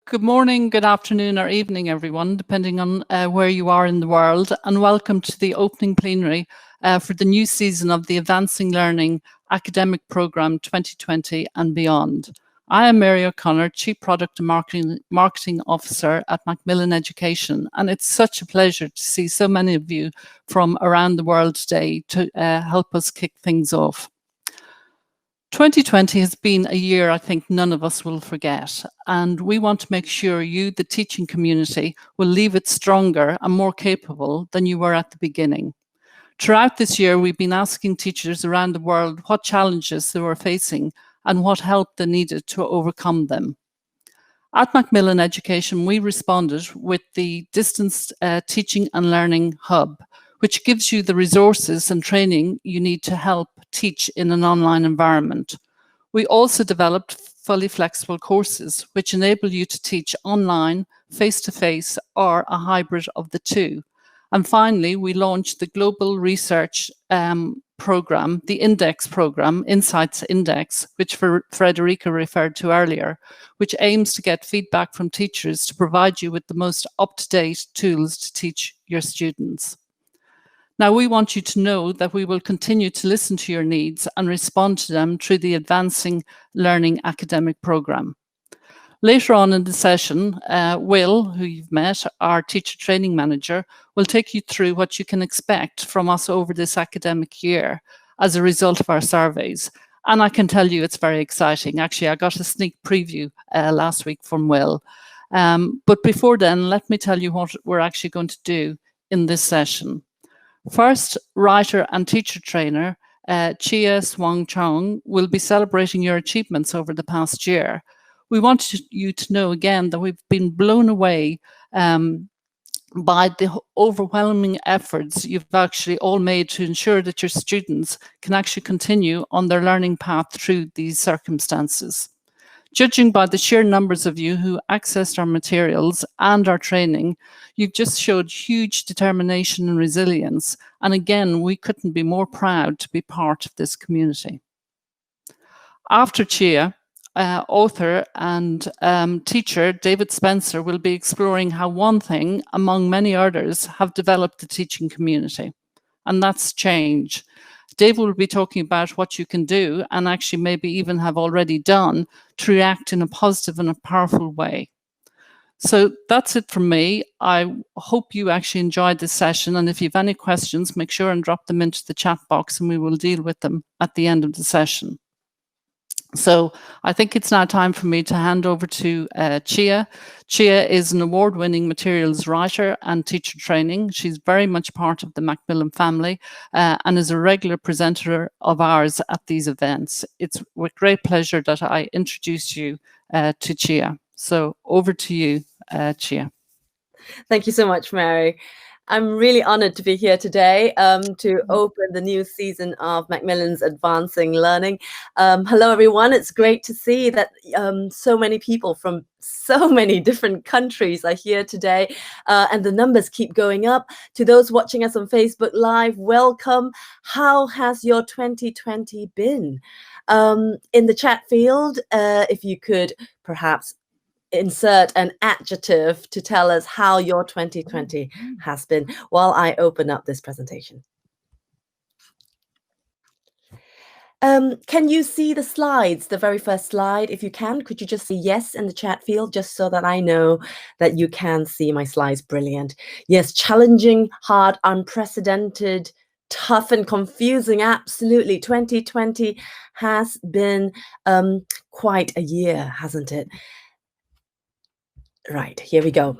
Good morning, good afternoon, or evening, everyone, depending on where you are in the world, and welcome to the opening plenary for the new season of the Advancing Learning Academic Programme 2020 and beyond. I am Mary O'Connor, Chief Product and Marketing Officer at Macmillan Education, and it's such a pleasure to see so many of you from around the world today to help us kick things off. 2020 has been a year I think none of us will forget, and we want to make sure you, the teaching community, will leave it stronger and more capable than you were at the beginning. Throughout this year, we've been asking teachers around the world what challenges they were facing and what help they needed to overcome them. At Macmillan Education, we responded with the Distance Teaching and Learning Hub, which gives you the resources and training you need to help teach in an online environment. We also developed fully flexible courses, which enable you to teach online, face-to-face, or a hybrid of the two. And finally, we launched the global research program, the Index program, Insights Index, which Frederica referred to earlier, which aims to get feedback from teachers to provide you with the most up-to-date tools to teach your students. Now, we want you to know that we will continue to listen to your needs and respond to them through the Advancing Learning Academic Programme. Later on in the session, Will, who you've met, our Teacher Training Manager, will take you through what you can expect from us over this academic year as a result of our surveys. And I can tell you it's very exciting. Actually, I got a sneak preview last week from Will. But before then, let me tell you what we're actually going to do in this session. First, writer and teacher trainer Chia Swang Chong will be celebrating your achievements over the past year. We want you to know again that we've been blown away by the overwhelming efforts you've actually all made to ensure that your students can actually continue on their learning path through these circumstances. Judging by the sheer numbers of you who accessed our materials and our training, you've just showed huge determination and resilience. And again, we couldn't be more proud to be part of this community. After Chia, author and teacher David Spencer will be exploring how one thing, among many others, have developed the teaching community, and that's change. Dave will be talking about what you can do and actually maybe even have already done to react in a positive and a powerful way. So that's it from me. I hope you actually enjoyed this session. And if you have any questions, make sure and drop them into the chat box and we will deal with them at the end of the session. So I think it's now time for me to hand over to Chia. Chia is an award-winning materials writer and teacher training. She's very much part of the Macmillan family and is a regular presenter of ours at these events. It's with great pleasure that I introduce you to Chia. So over to you, Chia. Thank you so much, Mary. I'm really honored to be here today to open the new season of Macmillan's Advancing Learning. Hello, everyone. It's great to see that so many people from so many different countries are here today, and the numbers keep going up. To those watching us on Facebook Live, welcome. How has your 2020 been? In the chat field, if you could perhaps insert an adjective to tell us how your 2020 has been while I open up this presentation. Can you see the slides, the very first slide? If you can, could you just say yes in the chat field, just so that I know that you can see my slides? Brilliant. Yes, challenging, hard, unprecedented, tough and confusing. Absolutely. 2020 has been quite a year, hasn't it? Right, here we go.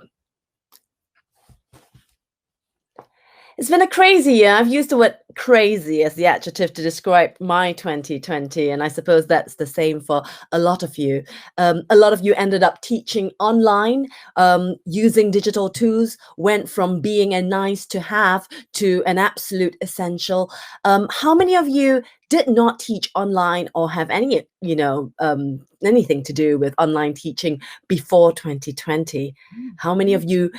It's been a crazy year. I've used the word crazy as the adjective to describe my 2020, and I suppose that's the same for a lot of you. A lot of you ended up teaching online, using digital tools, went from being a nice to have to an absolute essential. How many of you did not teach online or have any, anything to do with online teaching before 2020? How many of you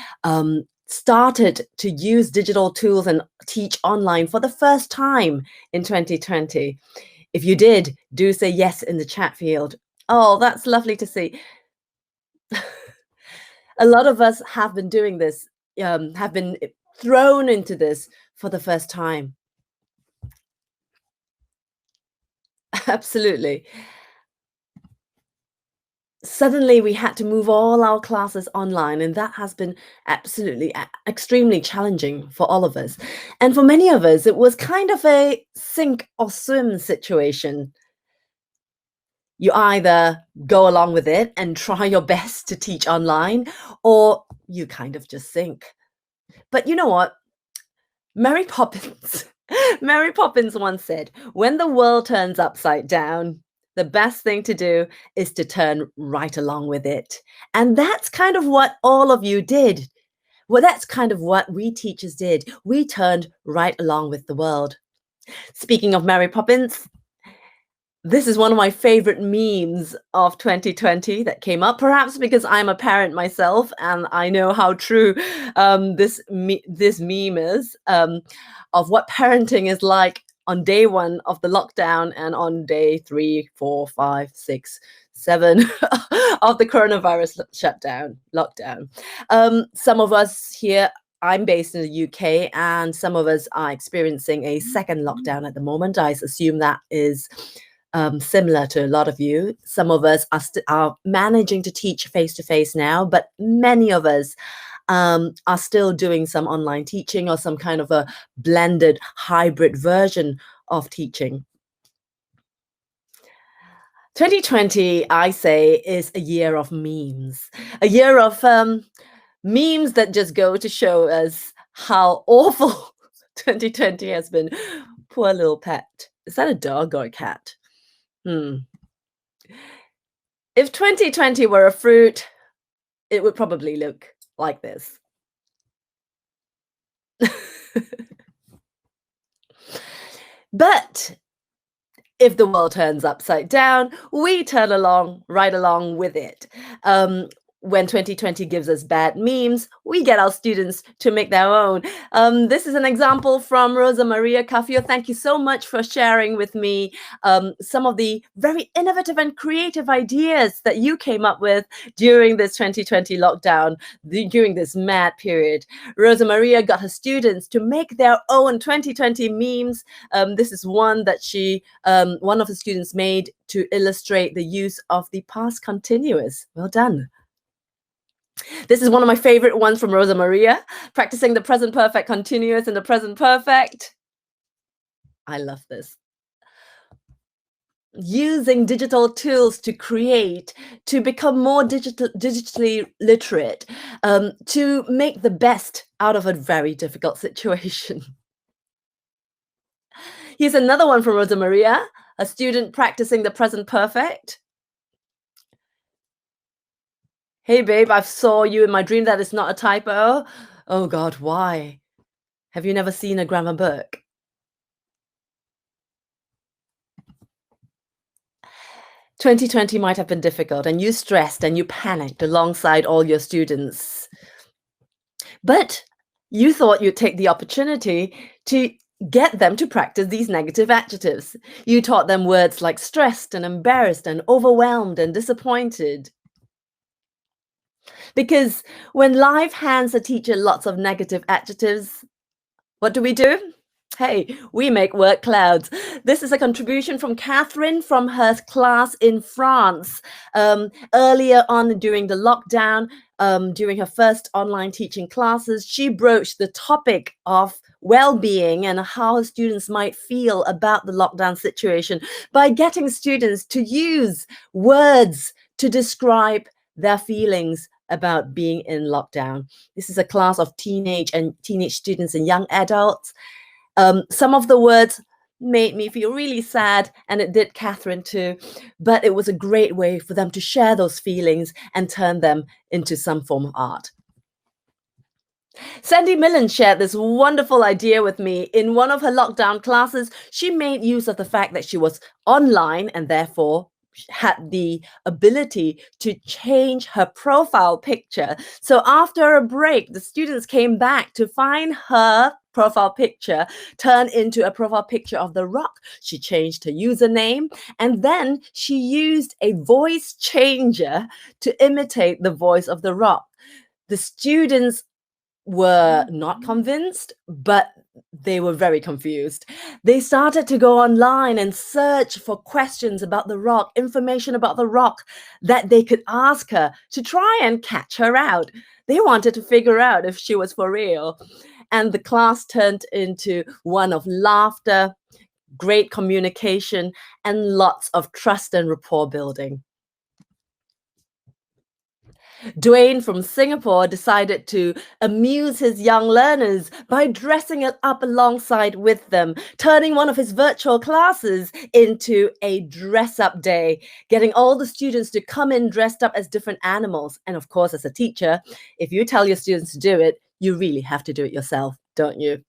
started to use digital tools and teach online for the first time in 2020? If you did, do say yes in the chat field. Oh, that's lovely to see. A lot of us have been doing this, have been thrown into this for the first time. Absolutely. Suddenly we had to move all our classes online, and that has been absolutely extremely challenging for all of us. And for many of us, it was kind of a sink or swim situation. You either go along with it and try your best to teach online, or you kind of just sink. But you know what? Mary Poppins, Mary Poppins once said, when the world turns upside down, the best thing to do is to turn right along with it. And that's kind of what all of you did. Well, that's kind of what we teachers did. We turned right along with the world. Speaking of Mary Poppins, this is one of my favorite memes of 2020 that came up, perhaps because I'm a parent myself and I know how true this meme is of what parenting is like on day 1 of the lockdown and on day 3, 4, 5, 6, 7 of the coronavirus lockdown. Some of us here, I'm based in the UK, and some of us are experiencing a second lockdown at the moment. I assume that is similar to a lot of you. Some of us are managing to teach face-to-face now, but many of us are still doing some online teaching or some kind of a blended hybrid version of teaching. 2020, I say, is a year of memes, a year of memes that just go to show us how awful 2020 has been. Poor little pet. Is that a dog or a cat? If 2020 were a fruit, it would probably look like this. But if the world turns upside down, we turn right along with it. When 2020 gives us bad memes, we get our students to make their own. This is an example from Rosa Maria Caffio. Thank you so much for sharing with me some of the very innovative and creative ideas that you came up with during this 2020 lockdown, during this mad period. Rosa Maria got her students to make their own 2020 memes. This is one that one of the students made to illustrate the use of the past continuous. Well done. This is one of my favorite ones from Rosa Maria, practicing the present perfect continuous and the present perfect. I love this. Using digital tools to create, to become more digitally literate, to make the best out of a very difficult situation. Here's another one from Rosa Maria, a student practicing the present perfect. Hey, babe, I saw you in my dream. That is not a typo. Oh, God, why? Have you never seen a grammar book? "2020 might have been difficult, and you stressed and you panicked alongside all your students. But you thought you'd take the opportunity to get them to practice these negative adjectives. You taught them words like stressed and embarrassed and overwhelmed and disappointed. Because when life hands a teacher lots of negative adjectives, what do? Hey, we make word clouds. This is a contribution from Catherine from her class in France. Earlier on during the lockdown, during her first online teaching classes, she broached the topic of well-being and how her students might feel about the lockdown situation by getting students to use words to describe their feelings about being in lockdown. This is a class of teenage students and young adults. Some of the words made me feel really sad, and it did Catherine too, but it was a great way for them to share those feelings and turn them into some form of art. Sandy Millen shared this wonderful idea with me. In one of her lockdown classes, she made use of the fact that she was online and therefore had the ability to change her profile picture. So after a break, the students came back to find her profile picture turned into a profile picture of the rock. She changed her username, and then she used a voice changer to imitate the voice of the rock. The students were not convinced, but they were very confused. They started to go online and search for questions about the rock, information about the rock that they could ask her to try and catch her out. They wanted to figure out if she was for real. And the class turned into one of laughter, great communication, and lots of trust and rapport building. Dwayne from Singapore decided to amuse his young learners by dressing it up alongside with them, turning one of his virtual classes into a dress-up day, getting all the students to come in dressed up as different animals. And of course, as a teacher, if you tell your students to do it, you really have to do it yourself, don't you?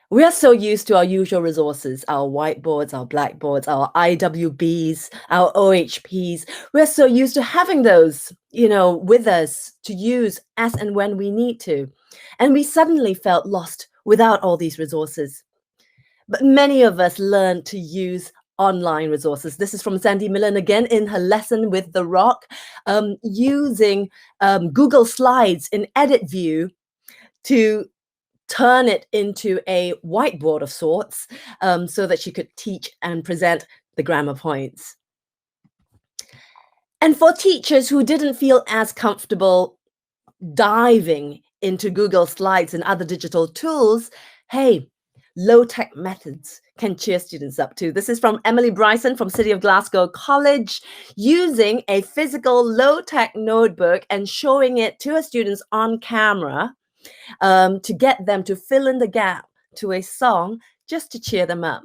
We are so used to our usual resources, our whiteboards, our blackboards, our IWBs, our OHPs. We're so used to having those, with us to use as and when we need to. And we suddenly felt lost without all these resources. But many of us learned to use online resources. This is from Sandy Millen again in her lesson with The Rock, using Google Slides in Edit View to turn it into a whiteboard of sorts, so that she could teach and present the grammar points. And for teachers who didn't feel as comfortable diving into Google Slides and other digital tools, hey, low-tech methods can cheer students up too. This is from Emily Bryson from City of Glasgow College, using a physical low-tech notebook and showing it to her students on camera, to get them to fill in the gap to a song just to cheer them up.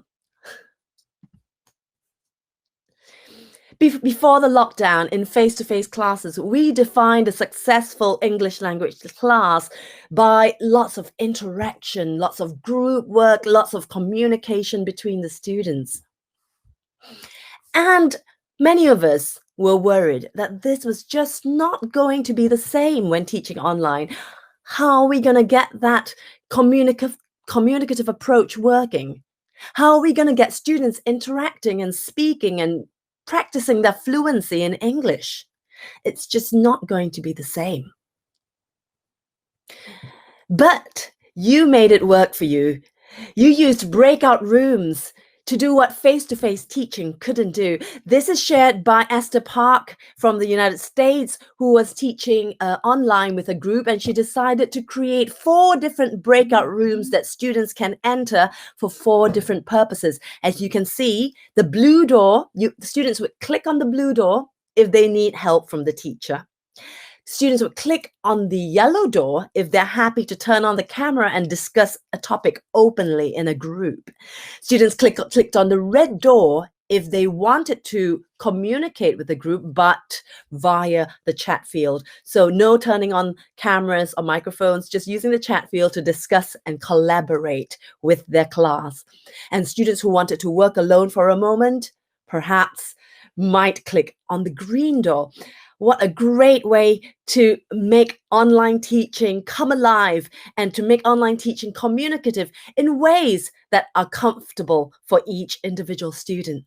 Before the lockdown, in face-to-face classes, we defined a successful English language class by lots of interaction, lots of group work, lots of communication between the students. And many of us were worried that this was just not going to be the same when teaching online. How are we going to get that communicative approach working? How are we going to get students interacting and speaking and practicing their fluency in English? It's just not going to be the same. But you made it work for you. You used breakout rooms to do what face-to-face teaching couldn't do. This is shared by Esther Park from the United States, who was teaching online with a group, and she decided to create 4 different breakout rooms that students can enter for 4 different purposes. As you can see, the blue door, the students would click on the blue door if they need help from the teacher. Students would click on the yellow door if they're happy to turn on the camera and discuss a topic openly in a group. Students clicked on the red door if they wanted to communicate with the group, but via the chat field. So no turning on cameras or microphones, just using the chat field to discuss and collaborate with their class. And students who wanted to work alone for a moment, perhaps might click on the green door. What a great way to make online teaching come alive and to make online teaching communicative in ways that are comfortable for each individual student.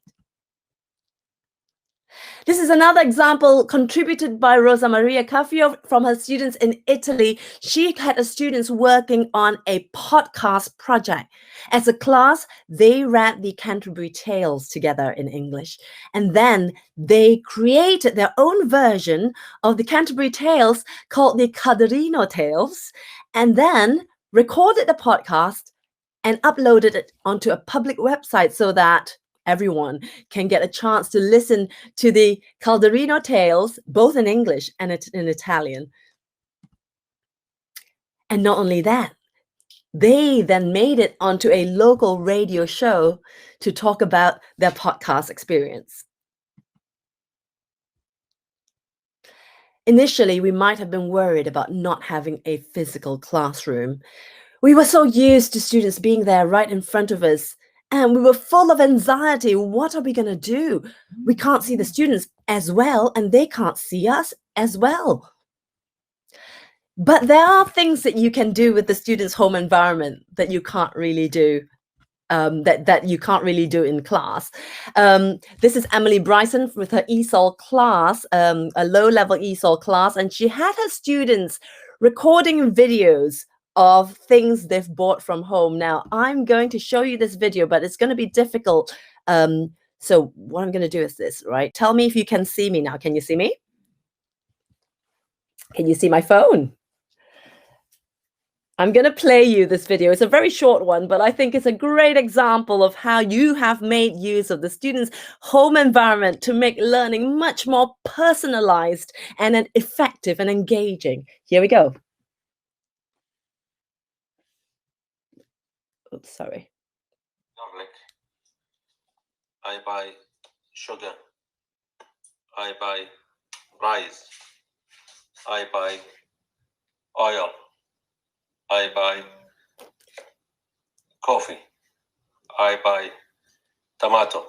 This is another example contributed by Rosa Maria Caffio from her students in Italy. She had her students working on a podcast project. As a class, they read the Canterbury Tales together in English, and then they created their own version of the Canterbury Tales called the Calderino Tales, and then recorded the podcast and uploaded it onto a public website so that everyone can get a chance to listen to the Calderino Tales, both in English and in Italian. And not only that, they then made it onto a local radio show to talk about their podcast experience. Initially, we might have been worried about not having a physical classroom. We were so used to students being there right in front of us, and we were full of anxiety. What are we going to do? We can't see the students as well, and they can't see us as well. But there are things that you can do with the students' home environment that you can't really do that you can't really do in class. This is Emily Bryson with her ESOL class, a low-level ESOL class, and she had her students recording videos of things they've bought from home. Now, I'm going to show you this video, but it's going to be difficult. So what I'm going to do is this, right? Tell me if you can see me now. Can you see me? Can you see my phone? I'm going to play you this video. It's a very short one, but I think it's a great example of how you have made use of the students' home environment to make learning much more personalized and effective and engaging. Here we go. Oops, sorry. I buy sugar. I buy rice. I buy oil. I buy coffee. I buy tomato.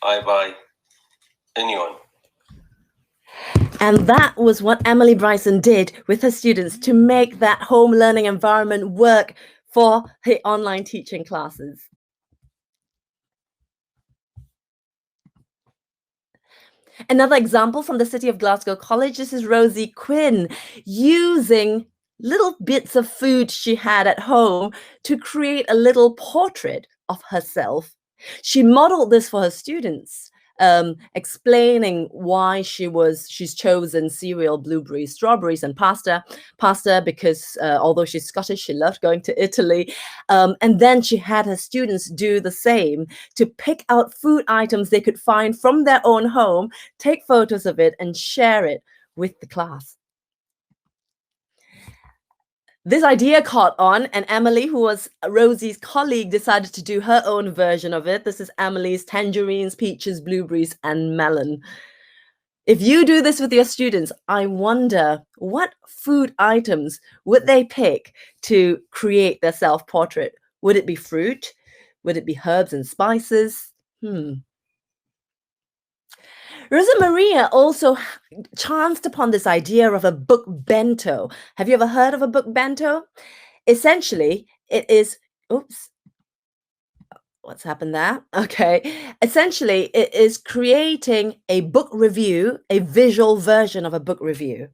I buy onion. And that was what Emily Bryson did with her students to make that home learning environment work for her online teaching classes. Another example from the City of Glasgow College, this is Rosie Quinn using little bits of food she had at home to create a little portrait of herself. She modeled this for her students, explaining why she's chosen cereal, blueberries, strawberries, and pasta because although she's Scottish, she loved going to Italy. And then she had her students do the same to pick out food items they could find from their own home, take photos of it, and share it with the class. This idea caught on, and Emily, who was Rosie's colleague, decided to do her own version of it. This is Emily's tangerines, peaches, blueberries, and melon. If you do this with your students, I wonder what food items would they pick to create their self-portrait? Would it be fruit? Would it be herbs and spices? Rosa Maria also chanced upon this idea of a book bento. Have you ever heard of a book bento? Essentially, it is, oops, what's happened there? Okay. Essentially, it is creating a book review, a visual version of a book review.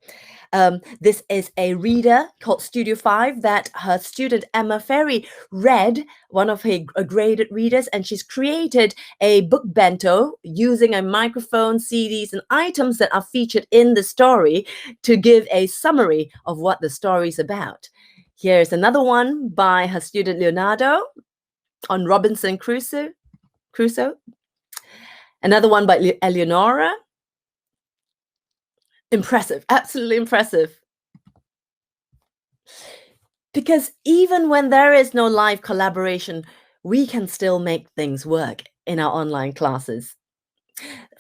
This is a reader called Studio 5 that her student Emma Ferry read, one of her graded readers, and she's created a book bento using a microphone, CDs, and items that are featured in the story to give a summary of what the story is about. Here's another one by her student Leonardo on Robinson Crusoe. Another one by Eleonora. Impressive, absolutely impressive. Because even when there is no live collaboration, we can still make things work in our online classes.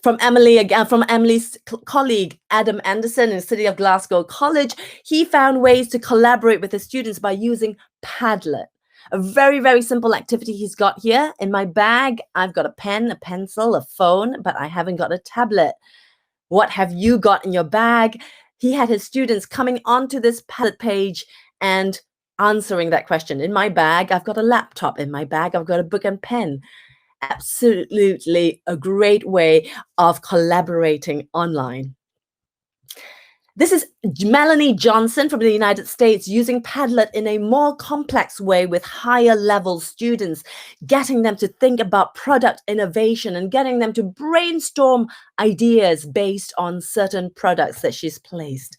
From Emily's colleague, Adam Anderson in the City of Glasgow College, he found ways to collaborate with the students by using Padlet. A very, very simple activity he's got here. In my bag, I've got a pen, a pencil, a phone, but I haven't got a tablet. What have you got in your bag? He had his students coming onto this Padlet page and answering that question. In my bag, I've got a laptop. In my bag, I've got a book and pen. Absolutely a great way of collaborating online. This is Melanie Johnson from the United States using Padlet in a more complex way with higher level students, getting them to think about product innovation and getting them to brainstorm ideas based on certain products that she's placed.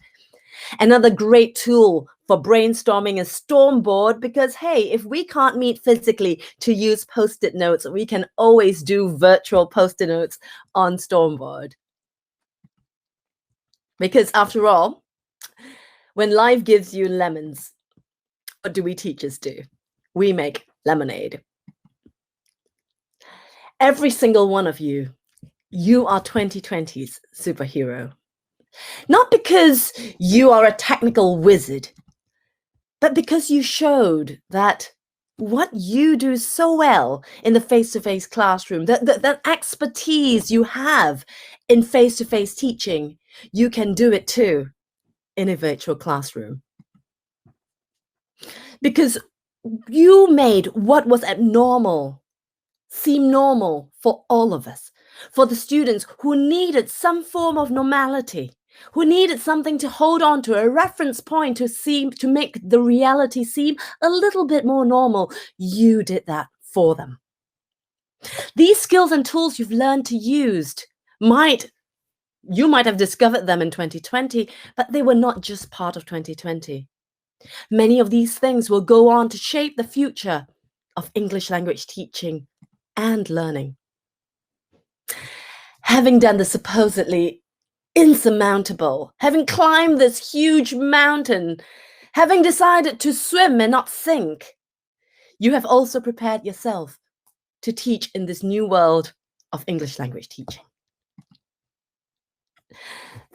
Another great tool for brainstorming is Stormboard because, hey, if we can't meet physically to use Post-it notes, we can always do virtual Post-it notes on Stormboard. Because after all, when life gives you lemons, what do we teachers do? We make lemonade. Every single one of you, you are 2020's superhero. Not because you are a technical wizard, but because you showed that what you do so well in the face-to-face classroom, that expertise you have in face-to-face teaching, you can do it too in a virtual classroom. Because you made what was abnormal seem normal for all of us, for the students who needed some form of normality, who needed something to hold on to, a reference point to make the reality seem a little bit more normal. You did that for them. These skills and tools you've learned to use you might have discovered them in 2020, but they were not just part of 2020. Many of these things will go on to shape the future of English language teaching and learning. Having done the supposedly insurmountable, having climbed this huge mountain, having decided to swim and not sink, you have also prepared yourself to teach in this new world of English language teaching.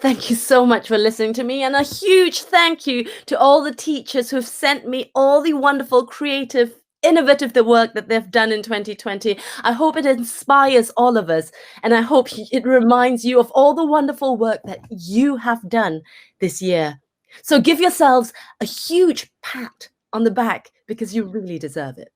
Thank you so much for listening to me, and a huge thank you to all the teachers who've sent me all the wonderful, creative, innovative work that they've done in 2020. I hope it inspires all of us, and I hope it reminds you of all the wonderful work that you have done this year. So give yourselves a huge pat on the back, because you really deserve it.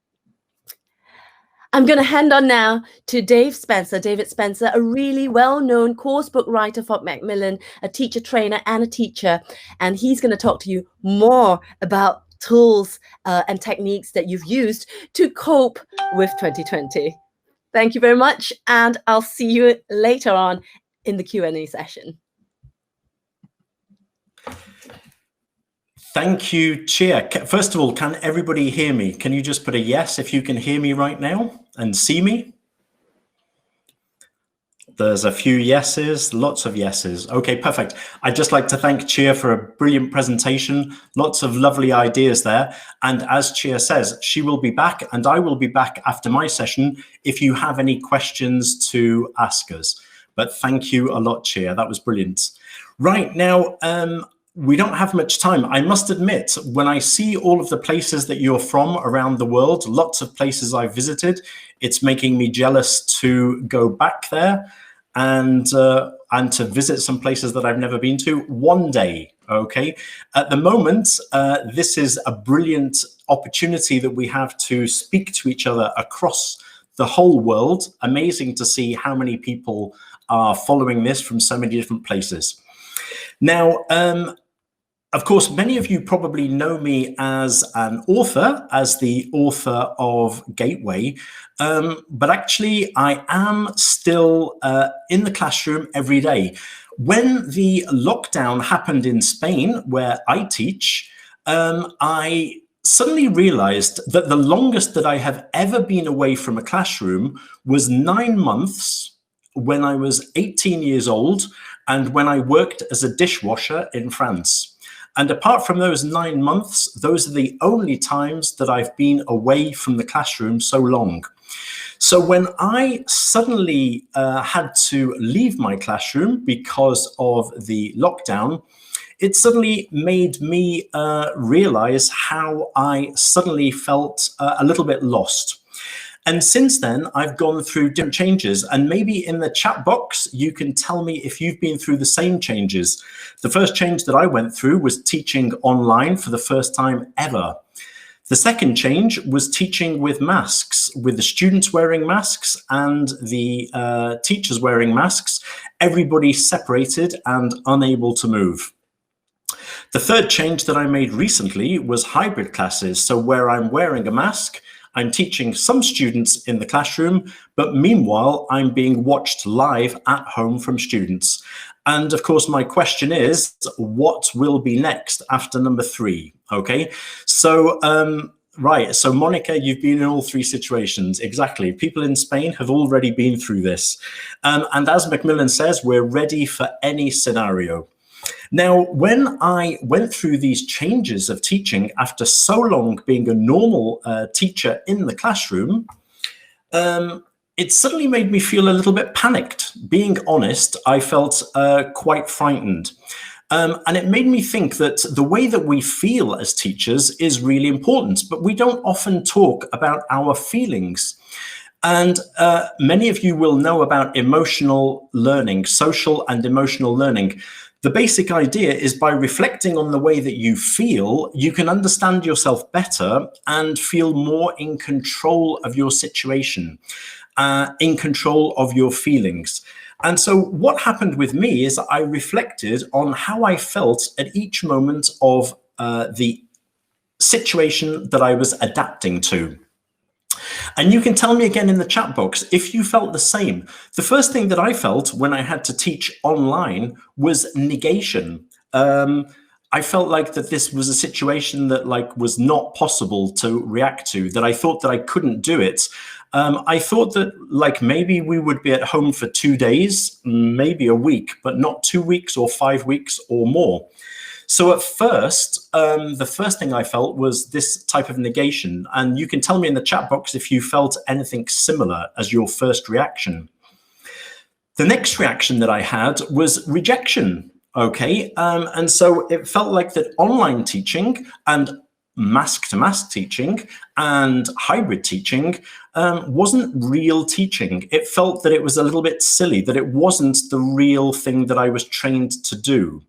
I'm going to hand on now to David Spencer, a really well-known course book writer for Macmillan, a teacher trainer and a teacher. And he's going to talk to you more about tools and techniques that you've used to cope with 2020. Thank you very much. And I'll see you later on in the Q&A session. Thank you, Chia. First of all, can everybody hear me? Can you just put a yes if you can hear me right now and see me? There's a few yeses, lots of yeses. Okay, perfect. I'd just like to thank Chia for a brilliant presentation. Lots of lovely ideas there. And as Chia says, she will be back and I will be back after my session if you have any questions to ask us. But thank you a lot, Chia. That was brilliant. Right now, we don't have much time. I must admit, when I see all of the places that you're from around the world, lots of places I've visited, it's making me jealous to go back there and to visit some places that I've never been to one day, okay? At the moment, this is a brilliant opportunity that we have to speak to each other across the whole world. Amazing to see how many people are following this from so many different places. Now, of course, many of you probably know me as an author, as the author of Gateway, but actually I am still in the classroom every day. When the lockdown happened in Spain, where I teach, I suddenly realized that the longest that I have ever been away from a classroom was 9 months when I was 18 years old and when I worked as a dishwasher in France. And apart from those 9 months, those are the only times that I've been away from the classroom so long. So when I suddenly had to leave my classroom because of the lockdown, it suddenly made me realize how I suddenly felt a little bit lost. And since then, I've gone through different changes, and maybe in the chat box, you can tell me if you've been through the same changes. The first change that I went through was teaching online for the first time ever. The second change was teaching with masks, with the students wearing masks and the teachers wearing masks, everybody separated and unable to move. The third change that I made recently was hybrid classes. So where I'm wearing a mask, I'm teaching some students in the classroom, but meanwhile, I'm being watched live at home from students. And of course, my question is, what will be next after number 3? Okay, so, right, so Monica, you've been in all 3 situations. Exactly, people in Spain have already been through this. And as Macmillan says, we're ready for any scenario. Now, when I went through these changes of teaching after so long being a normal teacher in the classroom, it suddenly made me feel a little bit panicked. Being honest, I felt quite frightened. And it made me think that the way that we feel as teachers is really important, but we don't often talk about our feelings. And many of you will know about emotional learning, social and emotional learning. The basic idea is by reflecting on the way that you feel, you can understand yourself better and feel more in control of your situation, in control of your feelings. And so what happened with me is I reflected on how I felt at each moment of the situation that I was adapting to. And you can tell me again in the chat box if you felt the same. The first thing that I felt when I had to teach online was negation. I felt like that this was a situation that was not possible to react to, that I thought that I couldn't do it. I thought that maybe we would be at home for 2 days, maybe a week, but not 2 weeks or 5 weeks or more. So at first, the first thing I felt was this type of negation. And you can tell me in the chat box if you felt anything similar as your first reaction. The next reaction that I had was rejection. Okay. And so it felt like that online teaching and mask-to-mask teaching and hybrid teaching wasn't real teaching. It felt that it was a little bit silly, that it wasn't the real thing that I was trained to do.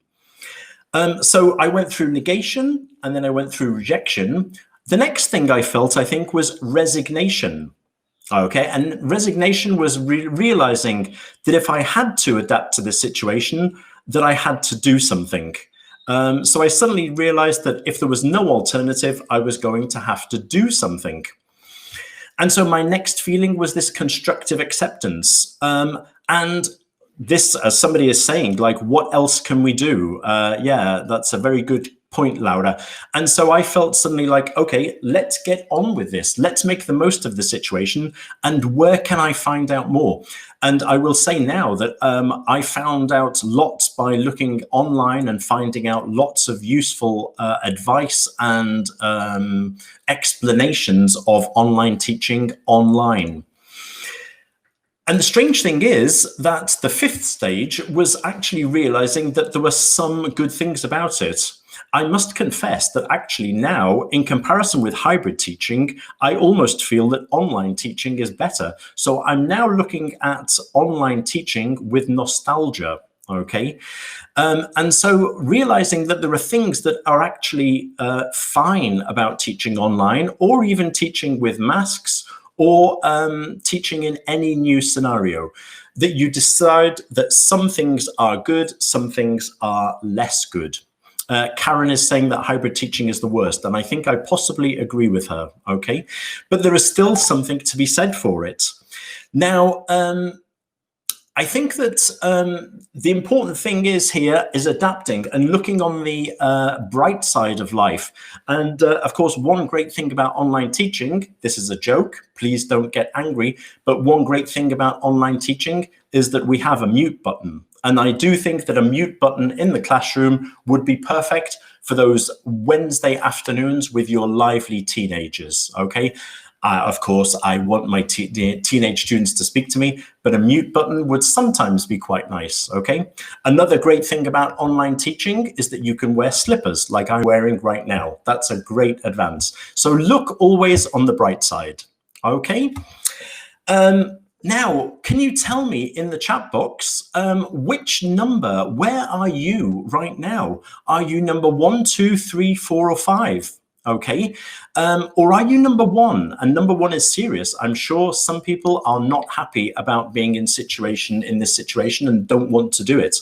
So I went through negation and then I went through rejection. The next thing I felt, I think, was resignation. Okay, and resignation was realizing that if I had to adapt to this situation, that I had to do something. So I suddenly realized that if there was no alternative, I was going to have to do something. And so my next feeling was this constructive acceptance. And this, as somebody is saying, what else can we do? Yeah, that's a very good point, Laura. And so I felt suddenly okay, let's get on with this. Let's make the most of the situation. And where can I find out more? And I will say now that I found out lots by looking online and finding out lots of useful advice and explanations of online teaching online. And the strange thing is that the fifth stage was actually realizing that there were some good things about it. I must confess that actually now, in comparison with hybrid teaching, I almost feel that online teaching is better. So I'm now looking at online teaching with nostalgia. Okay. And so realizing that there are things that are actually fine about teaching online, or even teaching with masks, or teaching in any new scenario, that you decide that some things are good, some things are less good. Karen is saying that hybrid teaching is the worst, and I think I possibly agree with her, okay? But there is still something to be said for it. Now, I think that the important thing is here is adapting and looking on the bright side of life. And of course, one great thing about online teaching, this is a joke, please don't get angry, but one great thing about online teaching is that we have a mute button. And I do think that a mute button in the classroom would be perfect for those Wednesday afternoons with your lively teenagers, okay? Of course, I want my teenage students to speak to me, but a mute button would sometimes be quite nice, okay? Another great thing about online teaching is that you can wear slippers like I'm wearing right now. That's a great advance. So look always on the bright side, okay? Now, can you tell me in the chat box, which number, where are you right now? Are you number 1, 2, 3, 4, or 5? Okay, or are you number 1? And number 1 is serious. I'm sure some people are not happy about being in this situation and don't want to do it.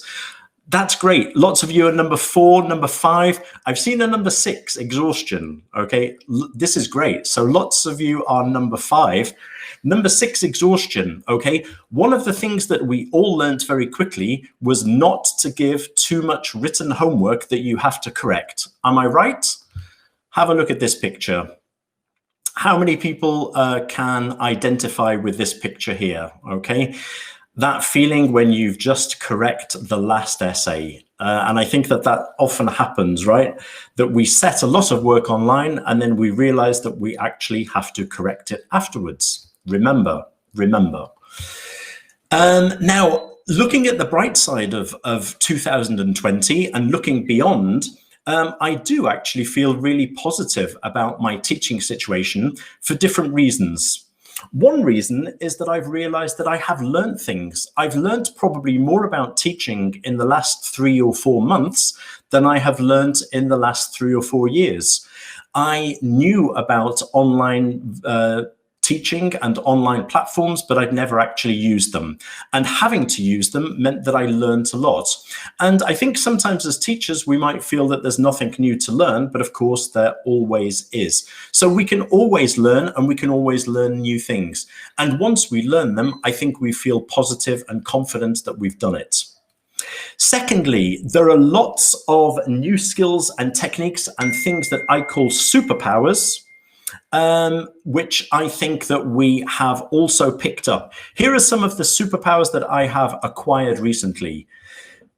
That's great. Lots of you are number 4, number 5. I've seen a number 6, exhaustion. Okay, this is great. So lots of you are number 5. Number 6, exhaustion. Okay, one of the things that we all learned very quickly was not to give too much written homework that you have to correct. Am I right? Have a look at this picture. How many people can identify with this picture here? Okay, that feeling when you've just correct the last essay. And I think that often happens, right? That we set a lot of work online and then we realize that we actually have to correct it afterwards. Remember. Now, looking at the bright side of 2020 and looking beyond, I do actually feel really positive about my teaching situation for different reasons. One reason is that I've realized that I have learned things. I've learned probably more about teaching in the last 3 or 4 months than I have learned in the last 3 or 4 years. I knew about online teaching and online platforms, but I'd never actually used them. And having to use them meant that I learned a lot. And I think sometimes as teachers, we might feel that there's nothing new to learn, but of course there always is. So we can always learn, and we can always learn new things. And once we learn them, I think we feel positive and confident that we've done it. Secondly, there are lots of new skills and techniques and things that I call superpowers, which I think that we have also picked up. Here are some of the superpowers that I have acquired recently.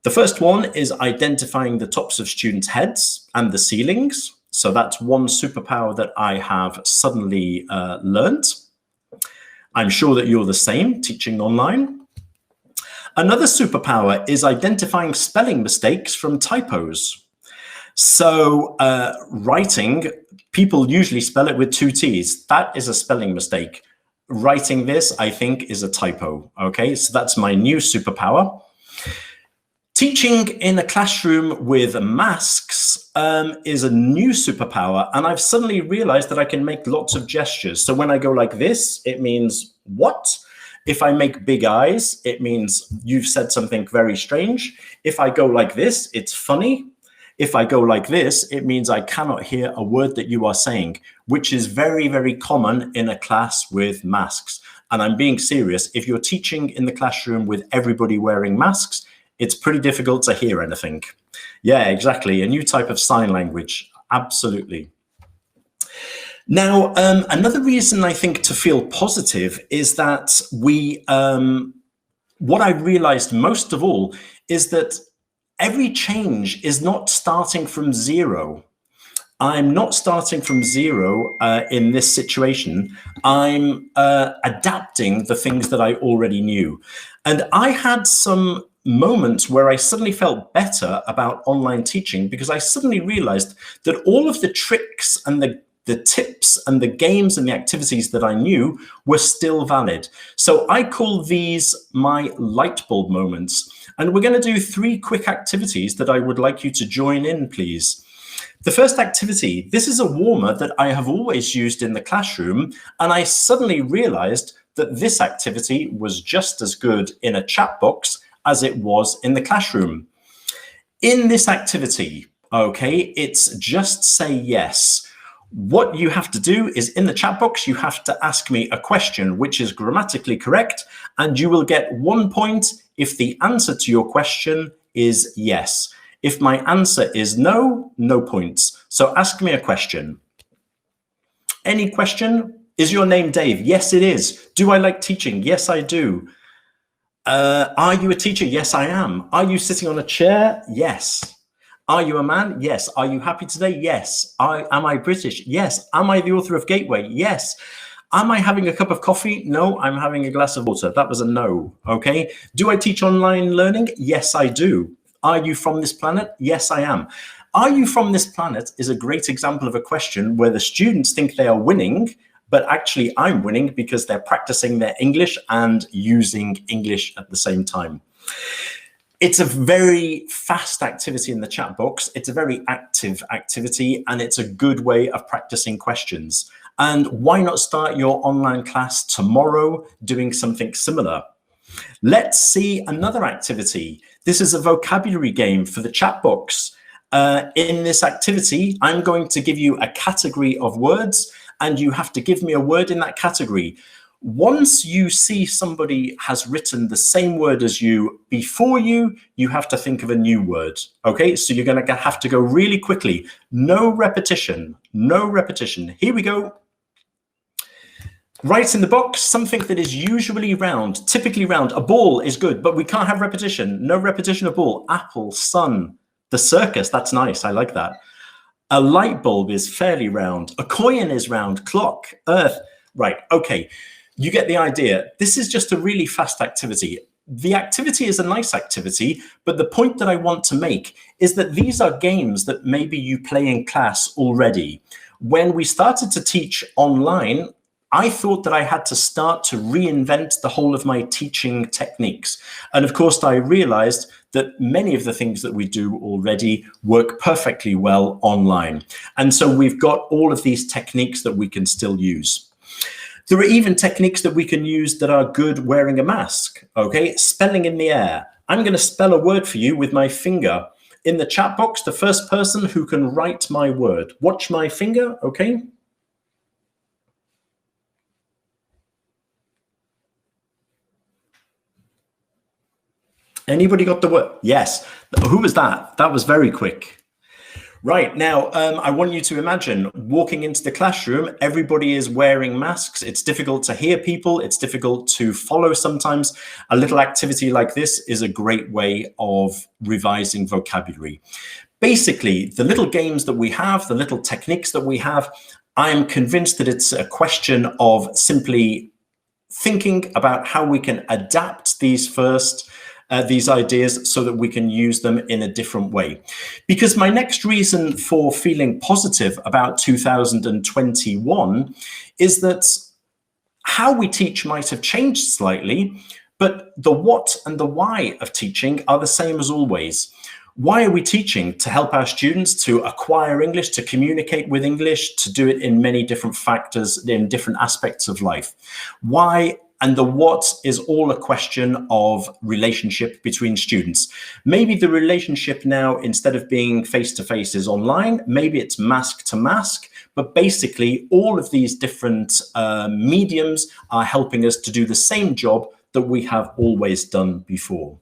The first one is identifying the tops of students' heads and the ceilings. So that's one superpower that I have suddenly learned. I'm sure that you're the same, teaching online. Another superpower is identifying spelling mistakes from typos. So writing, people usually spell it with 2 T's. That is a spelling mistake. Writing this, I think, is a typo. Okay, so that's my new superpower. Teaching in a classroom with masks is a new superpower, and I've suddenly realized that I can make lots of gestures. So when I go like this, it means what? If I make big eyes, it means you've said something very strange. If I go like this, it's funny. If I go like this, it means I cannot hear a word that you are saying, which is very, very common in a class with masks. And I'm being serious. If you're teaching in the classroom with everybody wearing masks, it's pretty difficult to hear anything. Yeah, exactly. A new type of sign language. Absolutely. Now, another reason I think to feel positive is that what I realized most of all is that every change is not starting from zero. I'm not starting from zero in this situation. I'm adapting the things that I already knew. And I had some moments where I suddenly felt better about online teaching because I suddenly realized that all of the tricks and the tips and the games and the activities that I knew were still valid. So I call these my light bulb moments. And we're going to do 3 quick activities that I would like you to join in, please. The first activity, this is a warmer that I have always used in the classroom, and I suddenly realized that this activity was just as good in a chat box as it was in the classroom. In this activity, okay, it's just say yes. What you have to do is in the chat box, you have to ask me a question which is grammatically correct, and you will get 1 point if the answer to your question is yes. If my answer is no, no points. So ask me a question. Any question? Is your name Dave? Yes, it is. Do I like teaching? Yes, I do. Are you a teacher? Yes, I am. Are you sitting on a chair? Yes. Are you a man? Yes. Are you happy today? Yes. Am I British? Yes. Am I the author of Gateway? Yes. Am I having a cup of coffee? No, I'm having a glass of water. That was a no. Okay. Do I teach online learning? Yes, I do. Are you from this planet? Yes, I am. Are you from this planet is a great example of a question where the students think they are winning, but actually I'm winning because they're practicing their English and using English at the same time. It's a very fast activity in the chat box. It's a very active activity, and it's a good way of practicing questions. And why not start your online class tomorrow doing something similar? Let's see another activity. This is a vocabulary game for the chat box. In this activity, I'm going to give you a category of words, and you have to give me a word in that category. Once you see somebody has written the same word as you before you, you have to think of a new word. Okay, so you're going to have to go really quickly. No repetition, no repetition. Here we go. Write in the box something that is usually round, typically round. A ball is good, but we can't have repetition. No repetition of ball. Apple, sun, the circus. That's nice. I like that. A light bulb is fairly round. A coin is round. Clock, earth. Right. Okay. You get the idea. This is just a really fast activity. The activity is a nice activity, but the point that I want to make is that these are games that maybe you play in class already. When we started to teach online, I thought that I had to start to reinvent the whole of my teaching techniques. And of course, I realized that many of the things that we do already work perfectly well online. And so we've got all of these techniques that we can still use. There are even techniques that we can use that are good wearing a mask, okay? Spelling in the air. I'm going to spell a word for you with my finger. In the chat box, the first person who can write my word. Watch my finger, okay? Anybody got the word? Yes. Who was that? That was very quick. Right, now, I want you to imagine walking into the classroom, everybody is wearing masks. It's difficult to hear people. It's difficult to follow sometimes. A little activity like this is a great way of revising vocabulary. Basically, the little games that we have, the little techniques that we have, I'm convinced that it's a question of simply thinking about how we can adapt these ideas so that we can use them in a different way. Because my next reason for feeling positive about 2021 is that how we teach might have changed slightly, but the what and the why of teaching are the same as always. Why are we teaching? To help our students to acquire English, to communicate with English, to do it in many different factors, in different aspects of life. Why and the what is all a question of relationship between students. Maybe the relationship now, instead of being face-to-face, is online. Maybe it's mask-to-mask. But basically, all of these different mediums are helping us to do the same job that we have always done before.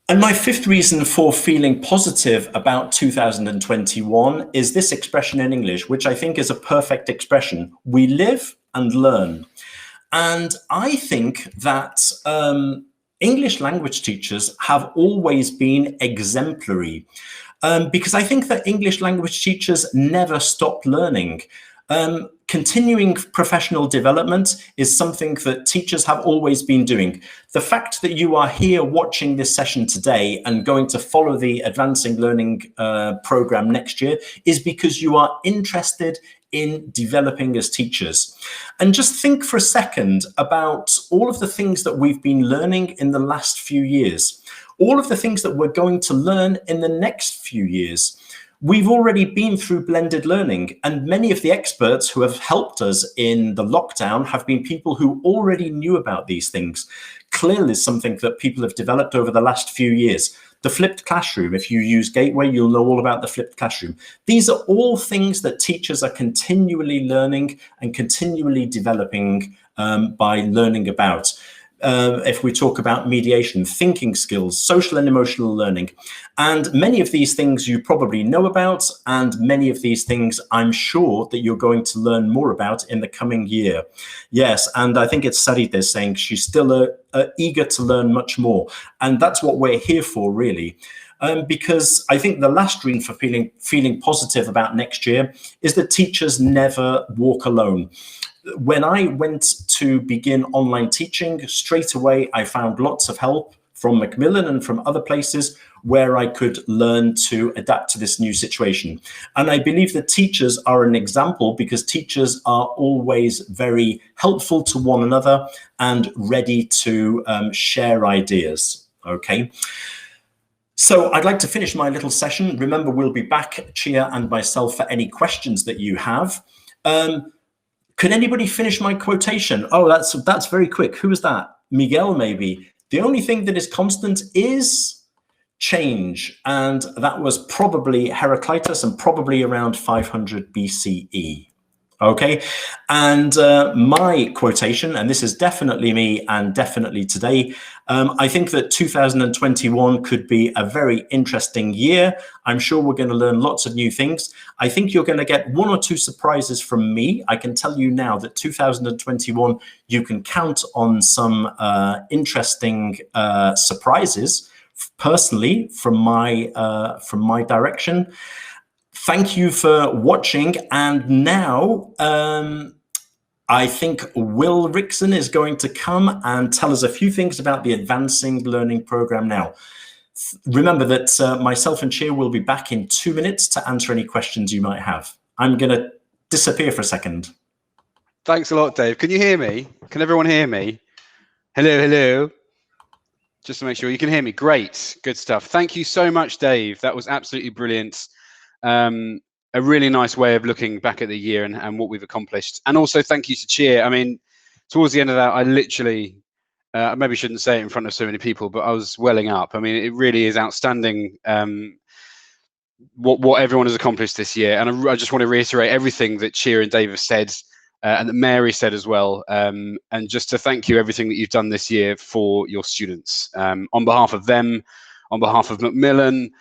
And my fifth reason for feeling positive about 2021 is this expression in English, which I think is a perfect expression. We live and learn. And I think that English language teachers have always been exemplary because I think that English language teachers never stop learning. Continuing professional development is something that teachers have always been doing. The fact that you are here watching this session today and going to follow the Advancing Learning program next year is because you are interested in developing as teachers. And just think for a second about all of the things that we've been learning in the last few years, all of the things that we're going to learn in the next few years. We've already been through blended learning, and many of the experts who have helped us in the lockdown have been people who already knew about these things. Clearly something that people have developed over the last few years. The flipped classroom, if you use Gateway, you'll know all about the flipped classroom. These are all things that teachers are continually learning and continually developing by learning about. If we talk about mediation, thinking skills, social and emotional learning. And many of these things you probably know about, and many of these things I'm sure that you're going to learn more about in the coming year. Yes, and I think it's Sarit there saying she's still eager to learn much more. And that's what we're here for, really. Because I think the last reason for feeling positive about next year is that teachers never walk alone. When I went to begin online teaching, straight away I found lots of help from Macmillan and from other places where I could learn to adapt to this new situation. And I believe that teachers are an example because teachers are always very helpful to one another and ready to share ideas, okay? So I'd like to finish my little session. Remember, we'll be back, Chia and myself, for any questions that you have. Could anybody finish my quotation? Oh, that's very quick. Who was that? Miguel, maybe. The only thing that is constant is change. And that was probably Heraclitus and probably around 500 BCE. Okay. And my quotation, and this is definitely me and definitely today, I think that 2021 could be a very interesting year. I'm sure we're going to learn lots of new things. I think you're going to get one or two surprises from me. I can tell you now that 2021, you can count on some interesting surprises personally from my direction. Thank you for watching. And now I think Will Rickson is going to come and tell us a few things about the Advancing Learning program now. Remember that myself and Chia will be back in 2 minutes to answer any questions you might have. I'm going to disappear for a second. Thanks a lot, Dave. Can you hear me? Can everyone hear me? Hello, hello. Just to make sure you can hear me. Great, good stuff. Thank you so much, Dave. That was absolutely brilliant. A really nice way of looking back at the year and what we've accomplished. And also thank you to Cheer. I mean, towards the end of that, I literally, I maybe shouldn't say it in front of so many people, but I was welling up. I mean, it really is outstanding what everyone has accomplished this year. And I just want to reiterate everything that Cheer and Dave have said and that Mary said as well. And just to thank you everything that you've done this year for your students. On behalf of them, on behalf of Macmillan,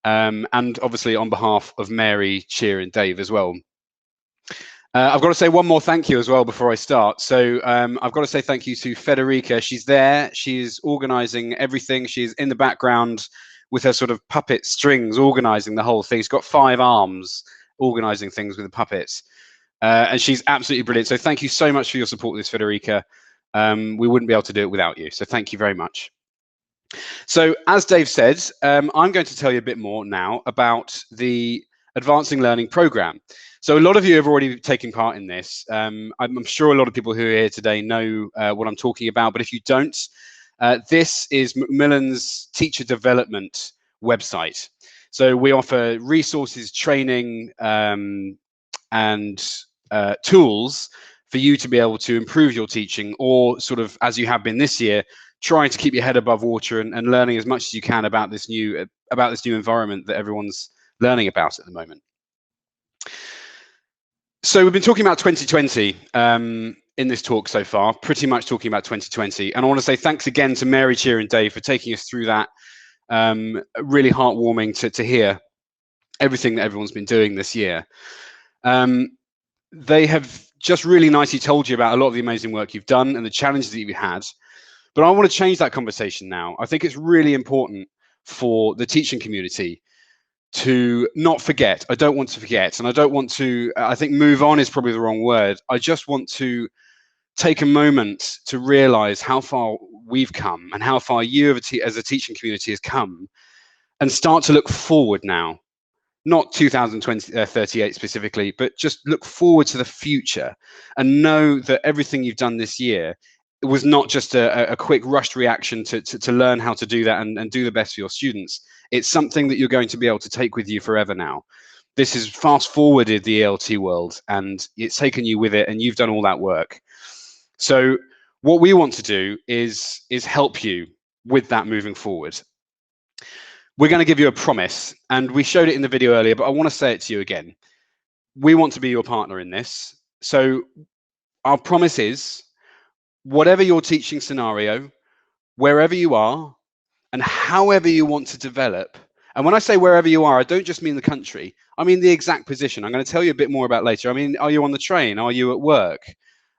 and obviously on behalf of Mary, Cheer and Dave as well. I've got to say one more thank you as well before I start. So I've got to say thank you to Federica. She's there. She's organising everything. She's in the background with her sort of puppet strings, organising the whole thing. She's got 5 arms organising things with the puppets. And she's absolutely brilliant. So thank you so much for your support with this, Federica. We wouldn't be able to do it without you. So thank you very much. So as Dave said, I'm going to tell you a bit more now about the Advancing Learning Programme. So a lot of you have already taken part in this. I'm sure a lot of people who are here today know what I'm talking about, but if you don't, this is Macmillan's teacher development website. So we offer resources, training, and tools for you to be able to improve your teaching, or sort of, as you have been this year, trying to keep your head above water and learning as much as you can about this new environment that everyone's learning about at the moment. So we've been talking about 2020 in this talk so far, pretty much talking about 2020. And I want to say thanks again to Mary, Cheer and Dave for taking us through that. Really heartwarming to hear everything that everyone's been doing this year. They have just really nicely told you about a lot of the amazing work you've done and the challenges that you've had. But I want to change that conversation now. I think it's really important for the teaching community to not forget. I don't want to forget, and I don't want to, I think move on is probably the wrong word. I just want to take a moment to realize how far we've come and how far you as a teaching community has come, and start to look forward now. Not 2038 specifically, but just look forward to the future and know that everything you've done this year, it was not just a quick rushed reaction to learn how to do that and do the best for your students. It's something that you're going to be able to take with you forever now. This has fast forwarded the ELT world and it's taken you with it, and you've done all that work. So what we want to do is help you with that moving forward. We're going to give you a promise, and we showed it in the video earlier, but I want to say it to you again. We want to be your partner in this. So our promise is, whatever your teaching scenario, wherever you are, and however you want to develop, and when I say wherever you are, I don't just mean the country, I mean the exact position. I'm going to tell you a bit more about later. I mean, are you on the train? Are you at work?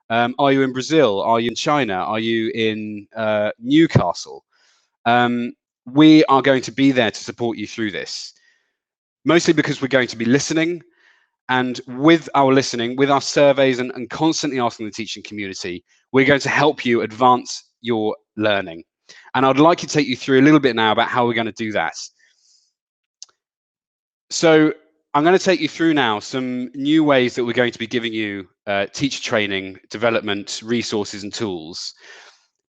Are you in Brazil? Are you in China? Are you in Newcastle? We are going to be there to support you through this, mostly because we're going to be listening, and with our listening, with our surveys and constantly asking the teaching community, we're going to help you advance your learning. And I'd like to take you through a little bit now about how we're going to do that. So I'm going to take you through now some new ways that we're going to be giving you teacher training, development, resources and tools.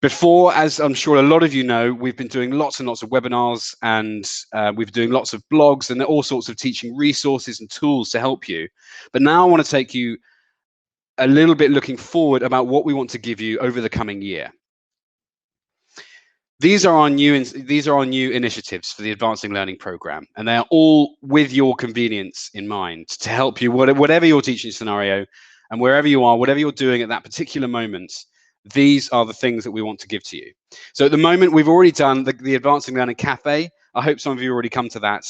Before, as I'm sure a lot of you know, we've been doing lots and lots of webinars, and we've been doing lots of blogs and all sorts of teaching resources and tools to help you. But now I want to take you a little bit looking forward about what we want to give you over the coming year. These are our new initiatives for the Advancing Learning Programme, and they are all with your convenience in mind to help you, whatever your teaching scenario and wherever you are, whatever you're doing at that particular moment. These are the things that we want to give to you. So at the moment, we've already done the Advancing Learning Cafe. I hope some of you already come to that.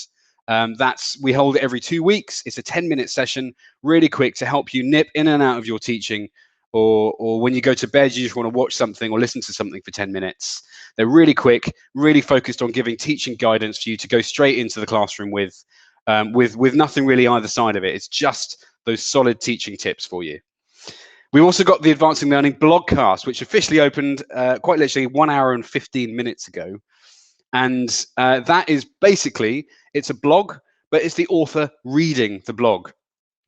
We hold it every 2 weeks. It's a 10-minute session, really quick, to help you nip in and out of your teaching, or when you go to bed, you just want to watch something or listen to something for 10 minutes. They're really quick, really focused on giving teaching guidance for you to go straight into the classroom with nothing really either side of it. It's just those solid teaching tips for you. We've also got the Advancing Learning blogcast, which officially opened quite literally 1 hour and 15 minutes ago. And that is basically, it's a blog, but it's the author reading the blog.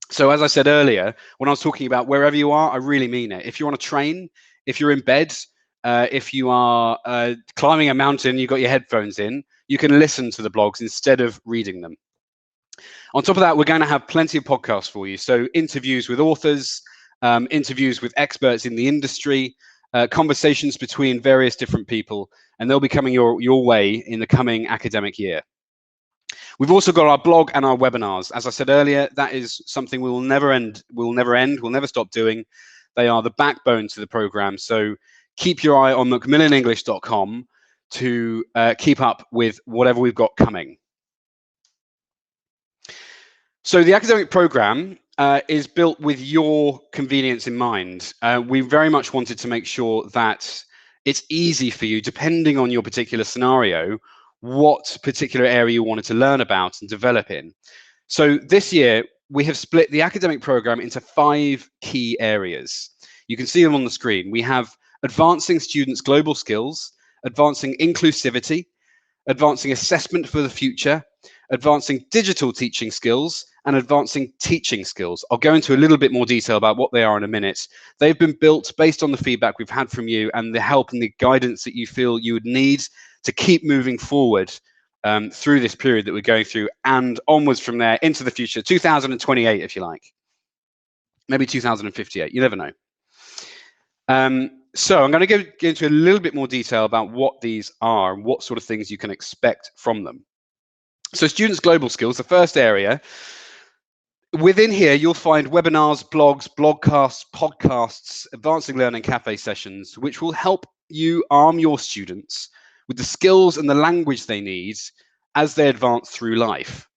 So as I said earlier, when I was talking about wherever you are, I really mean it. If you're on a train, if you're in bed, if you are climbing a mountain, you've got your headphones in, you can listen to the blogs instead of reading them. On top of that, we're going to have plenty of podcasts for you. So interviews with authors, interviews with experts in the industry, conversations between various different people, and they'll be coming your way in the coming academic year. We've also got our blog and our webinars. As I said earlier, that is something we will never end, we'll never stop doing. They are the backbone to the program. So keep your eye on macmillanenglish.com to keep up with whatever we've got coming. So the academic program is built with your convenience in mind. We very much wanted to make sure that it's easy for you, depending on your particular scenario, what particular area you wanted to learn about and develop in. So this year, we have split the academic program into 5 key areas. You can see them on the screen. We have advancing students' global skills, advancing inclusivity, advancing assessment for the future, advancing digital teaching skills, and advancing teaching skills. I'll go into a little bit more detail about what they are in a minute. They've been built based on the feedback we've had from you and the help and the guidance that you feel you would need to keep moving forward through this period that we're going through and onwards from there into the future, 2028, if you like. Maybe 2058, you never know. So I'm going to go into a little bit more detail about what these are and what sort of things you can expect from them. So students' global skills, the first area. Within here, you'll find webinars, blogs, blogcasts, podcasts, advancing learning cafe sessions, which will help you arm your students with the skills and the language they need as they advance through life.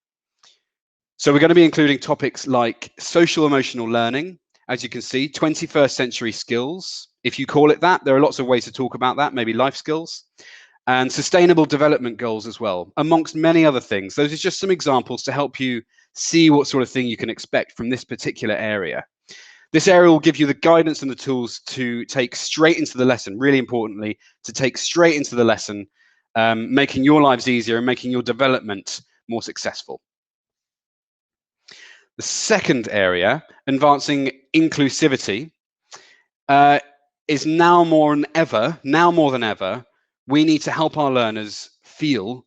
So we're going to be including topics like social emotional learning, as you can see, 21st century skills. If you call it that, there are lots of ways to talk about that, maybe life skills, and sustainable development goals as well, amongst many other things. Those are just some examples to help you see what sort of thing you can expect from this particular area. This area will give you the guidance and the tools to take straight into the lesson, really importantly, to take straight into the lesson, making your lives easier and making your development more successful. The second area, advancing inclusivity, is now more than ever, we need to help our learners feel,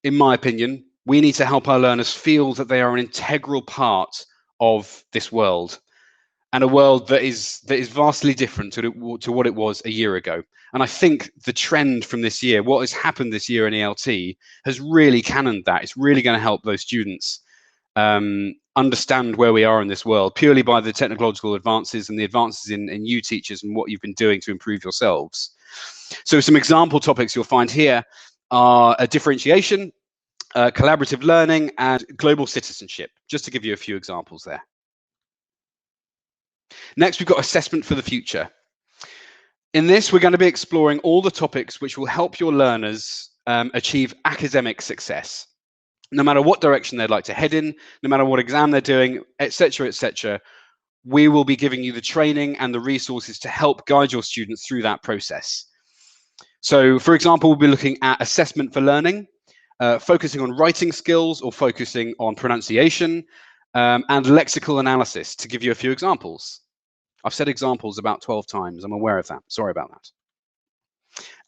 in my opinion, we need to help our learners feel that they are an integral part of this world, and a world that is vastly different to what it was a year ago. And I think the trend from this year, what has happened this year in ELT, has really cannoned that. It's really going to help those students understand where we are in this world, purely by the technological advances and the advances in you teachers and what you've been doing to improve yourselves. So some example topics you'll find here are a differentiation, collaborative learning, and global citizenship, just to give you a few examples there. Next, we've got assessment for the future. In this, we're going to be exploring all the topics which will help your learners achieve academic success. No matter what direction they'd like to head in, no matter what exam they're doing, etc., we will be giving you the training and the resources to help guide your students through that process. So, for example, we'll be looking at assessment for learning, focusing on writing skills or focusing on pronunciation, and lexical analysis, to give you a few examples. I've said examples about 12 times. I'm aware of that. Sorry about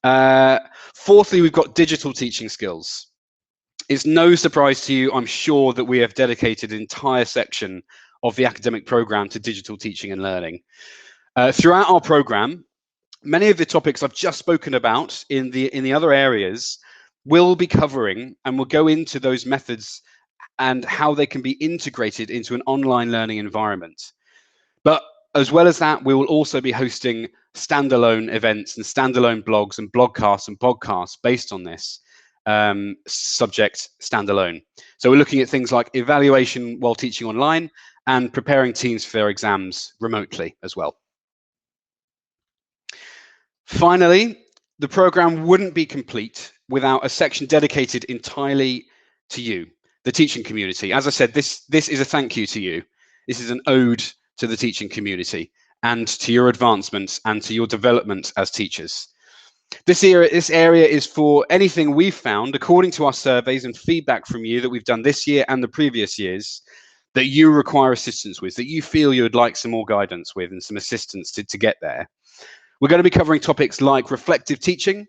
that. Fourthly, we've got digital teaching skills. It's no surprise to you, I'm sure, that we have dedicated an entire section of the academic program to digital teaching and learning. Throughout our program, many of the topics I've just spoken about in the other areas will be covering, and we'll go into those methods and how they can be integrated into an online learning environment. But as well as that, we will also be hosting standalone events and standalone blogs and blogcasts and podcasts based on this subject standalone. So we're looking at things like evaluation while teaching online and preparing teams for their exams remotely as well. Finally, the program wouldn't be complete without a section dedicated entirely to you, the teaching community. As I said, this is a thank you to you. This is an ode to the teaching community and to your advancement and to your development as teachers. This area is for anything we've found, according to our surveys and feedback from you that we've done this year and the previous years, that you require assistance with, that you feel you would like some more guidance with and some assistance to get there. We're going to be covering topics like reflective teaching,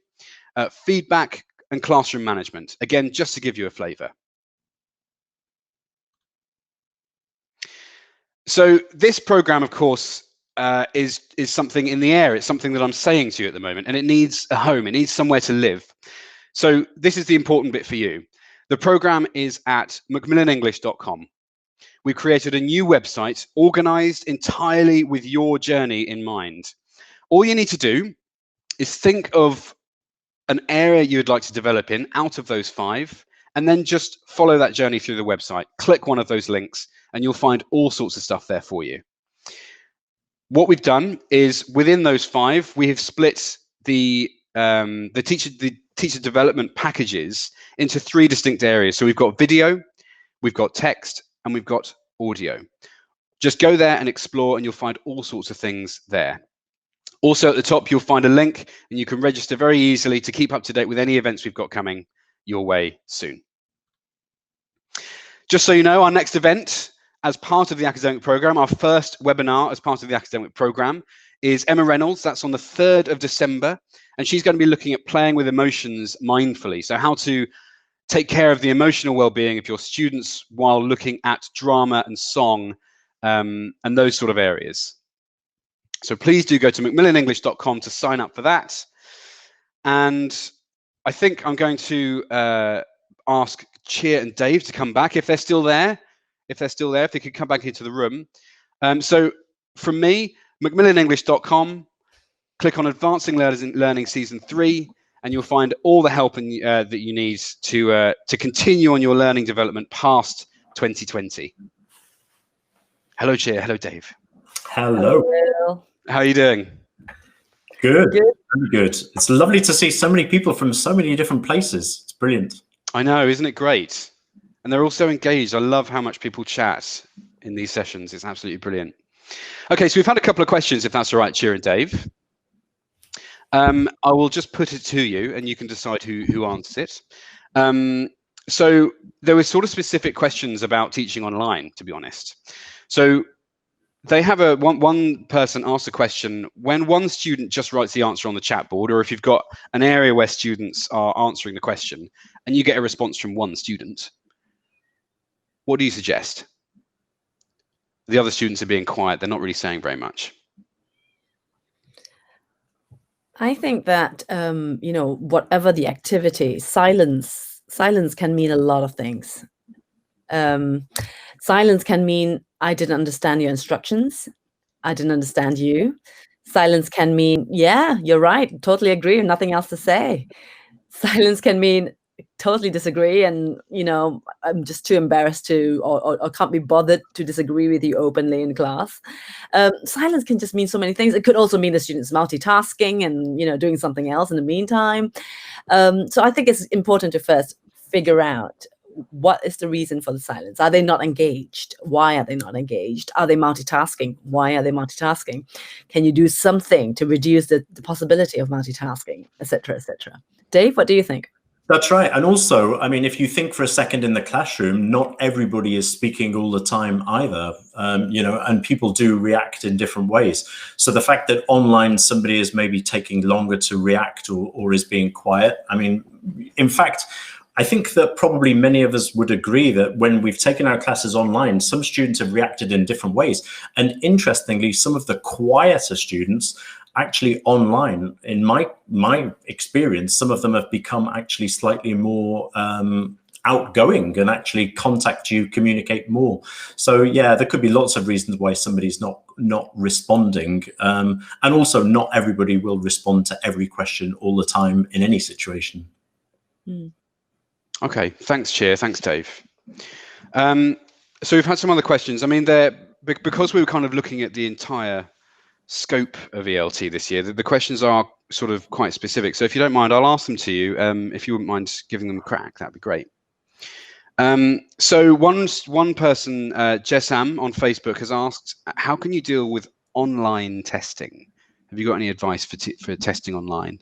feedback, and classroom management. Again, just to give you a flavour. So this programme, of course, is something in the air. It's something that I'm saying to you at the moment, and it needs a home. It needs somewhere to live. So this is the important bit for you. The programme is at macmillanenglish.com. We've created a new website organised entirely with your journey in mind. All you need to do is think of an area you'd like to develop in out of those 5, and then just follow that journey through the website. Click one of those links and you'll find all sorts of stuff there for you. What we've done is within those 5, we have split the teacher development packages into 3 distinct areas. So we've got video, we've got text, and we've got audio. Just go there and explore and you'll find all sorts of things there. Also at the top, you'll find a link and you can register very easily to keep up to date with any events we've got coming your way soon. Just so you know, our next event as part of the academic program, our first webinar as part of the academic program, is Emma Reynolds. That's on the 3rd of December. And she's going to be looking at playing with emotions mindfully. So how to take care of the emotional well-being of your students while looking at drama and song and those sort of areas. So please do go to macmillanenglish.com to sign up for that. And I think I'm going to ask Cheer and Dave to come back if they're still there. If they could come back into the room. So from me, macmillanenglish.com, click on Advancing Learning Season 3, and you'll find all the help that you need to continue on your learning development past 2020. Hello, Cheer. Hello, Dave. Hello. Hello. How are you doing? Good. Very good. It's lovely to see so many people from so many different places. It's brilliant. I know, isn't it great? And they're all so engaged. I love how much people chat in these sessions. It's absolutely brilliant. Okay, so we've had a couple of questions, if that's all right, Cheer and Dave. I will just put it to you and you can decide who answers it. So there were sort of specific questions about teaching online, to be honest. So they have one person asked a question, when one student just writes the answer on the chat board, or if you've got an area where students are answering the question and you get a response from one student, what do you suggest? The other students are being quiet. They're not really saying very much. I think that, you know, whatever the activity, silence can mean a lot of things. Silence can mean, I didn't understand your instructions. I didn't understand you. Silence can mean, yeah, you're right. Totally agree. Nothing else to say. Silence can mean, totally disagree. And, you know, I'm just too embarrassed to, or can't be bothered to disagree with you openly in class. Silence can just mean so many things. It could also mean the students multitasking and, you know, doing something else in the meantime. So I think it's important to first figure out, what is the reason for the silence? Are they not engaged? Why are they not engaged? Are they multitasking? Why are they multitasking? Can you do something to reduce the possibility of multitasking, etc., etc.? Dave, what do you think? That's right. And also, I mean, if you think for a second in the classroom, not everybody is speaking all the time either, you know, and people do react in different ways. So the fact that online somebody is maybe taking longer to react or is being quiet, I mean, in fact, I think that probably many of us would agree that when we've taken our classes online, some students have reacted in different ways. And interestingly, some of the quieter students actually online, in my experience, some of them have become actually slightly more outgoing and actually contact you, communicate more. So yeah, there could be lots of reasons why somebody's not responding. And also not everybody will respond to every question all the time in any situation. Mm. Okay, thanks, Cheer. Thanks, Dave. So we've had some other questions. I mean, because we were kind of looking at the entire scope of ELT this year, the questions are sort of quite specific. So if you don't mind, I'll ask them to you. If you wouldn't mind giving them a crack, that'd be great. So one person, Jessam on Facebook, has asked, how can you deal with online testing? Have you got any advice for testing online?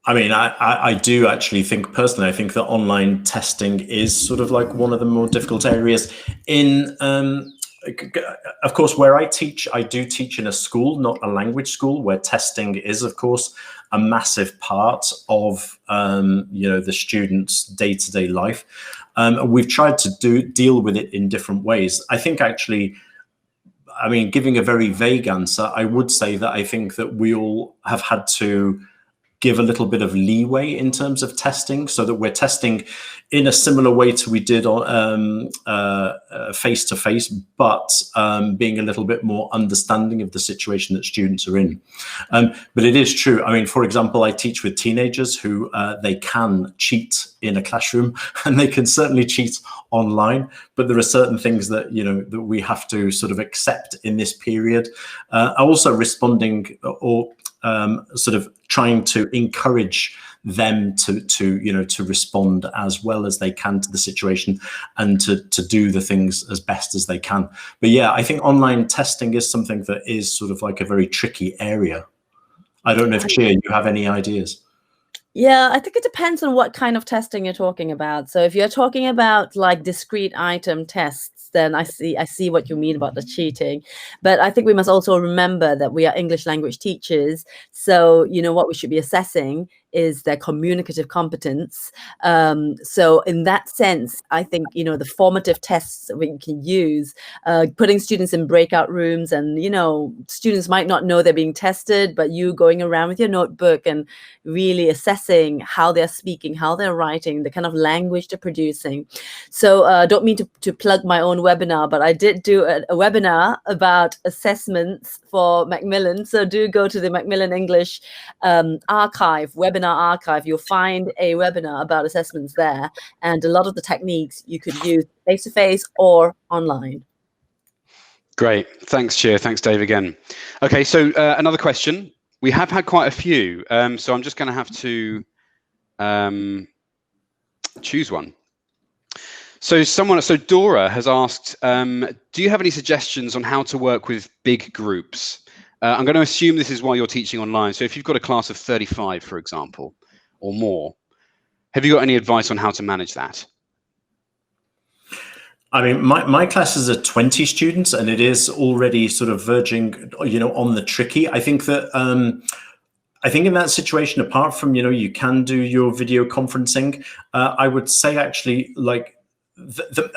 I mean, I do actually think personally, I think that online testing is sort of like one of the more difficult areas in, of course, where I teach, I do teach in a school, not a language school, where testing is, of course, a massive part of, the students' day-to-day life. We've tried to deal with it in different ways. I think actually, I mean, giving a very vague answer, I would say that I think that we all have had to give a little bit of leeway in terms of testing, so that we're testing in a similar way to we did on face-to-face, but being a little bit more understanding of the situation that students are in. But it is true. I mean, for example, I teach with teenagers who they can cheat in a classroom and they can certainly cheat online, but there are certain things that, that we have to sort of accept in this period. Also responding or sort of trying to encourage them to respond as well as they can to the situation and to do the things as best as they can. But yeah, I think online testing is something that is sort of like a very tricky area. I don't know if Chia, you have any ideas? Yeah, I think it depends on what kind of testing you're talking about. So if you're talking about like discrete item tests, then I see what you mean about the cheating. But I think we must also remember that we are English language teachers. So, what we should be assessing is their communicative competence. So in that sense, I think, the formative tests that we can use, putting students in breakout rooms and, students might not know they're being tested, but you going around with your notebook and really assessing how they're speaking, how they're writing, the kind of language they're producing. So don't mean to plug my own webinar, but I did do a webinar about assessments for Macmillan. So do go to the Macmillan English webinar archive. You'll find a webinar about assessments there, and a lot of the techniques you could use face-to-face or online. Great. Thanks, Chia. Thanks, Dave, again. Okay, so another question. We have had quite a few, so I'm just going to have to choose one. So Dora has asked, do you have any suggestions on how to work with big groups? I'm going to assume this is while you're teaching online. So if you've got a class of 35, for example, or more, have you got any advice on how to manage that? I mean, my classes are 20 students, and it is already sort of verging, on the tricky. I think that, I think in that situation, apart from, you can do your video conferencing, I would say actually, like,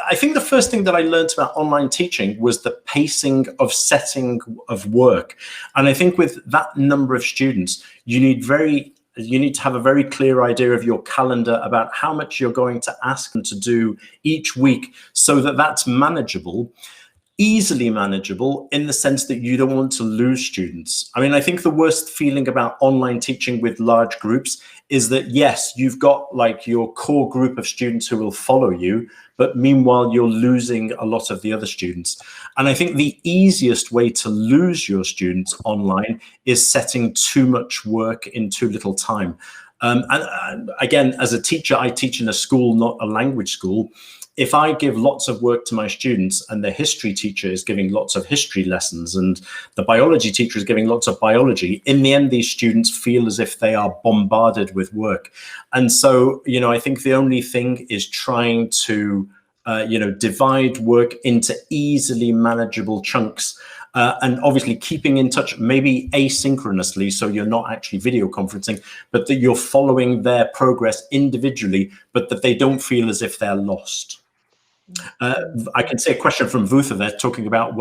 I think the first thing that I learned about online teaching was the pacing of setting of work. And I think with that number of students, you need to have a very clear idea of your calendar about how much you're going to ask them to do each week, so that that's manageable, easily manageable, in the sense that you don't want to lose students. I mean, I think the worst feeling about online teaching with large groups is that, yes, you've got like your core group of students who will follow you, but meanwhile, you're losing a lot of the other students. And I think the easiest way to lose your students online is setting too much work in too little time. And again, as a teacher, I teach in a school, not a language school. If I give lots of work to my students and the history teacher is giving lots of history lessons and the biology teacher is giving lots of biology, in the end, these students feel as if they are bombarded with work. And so, I think the only thing is trying to, divide work into easily manageable chunks. And obviously keeping in touch, maybe asynchronously, so you're not actually video conferencing, but that you're following their progress individually, but that they don't feel as if they're lost. I can see a question from Vutha there talking about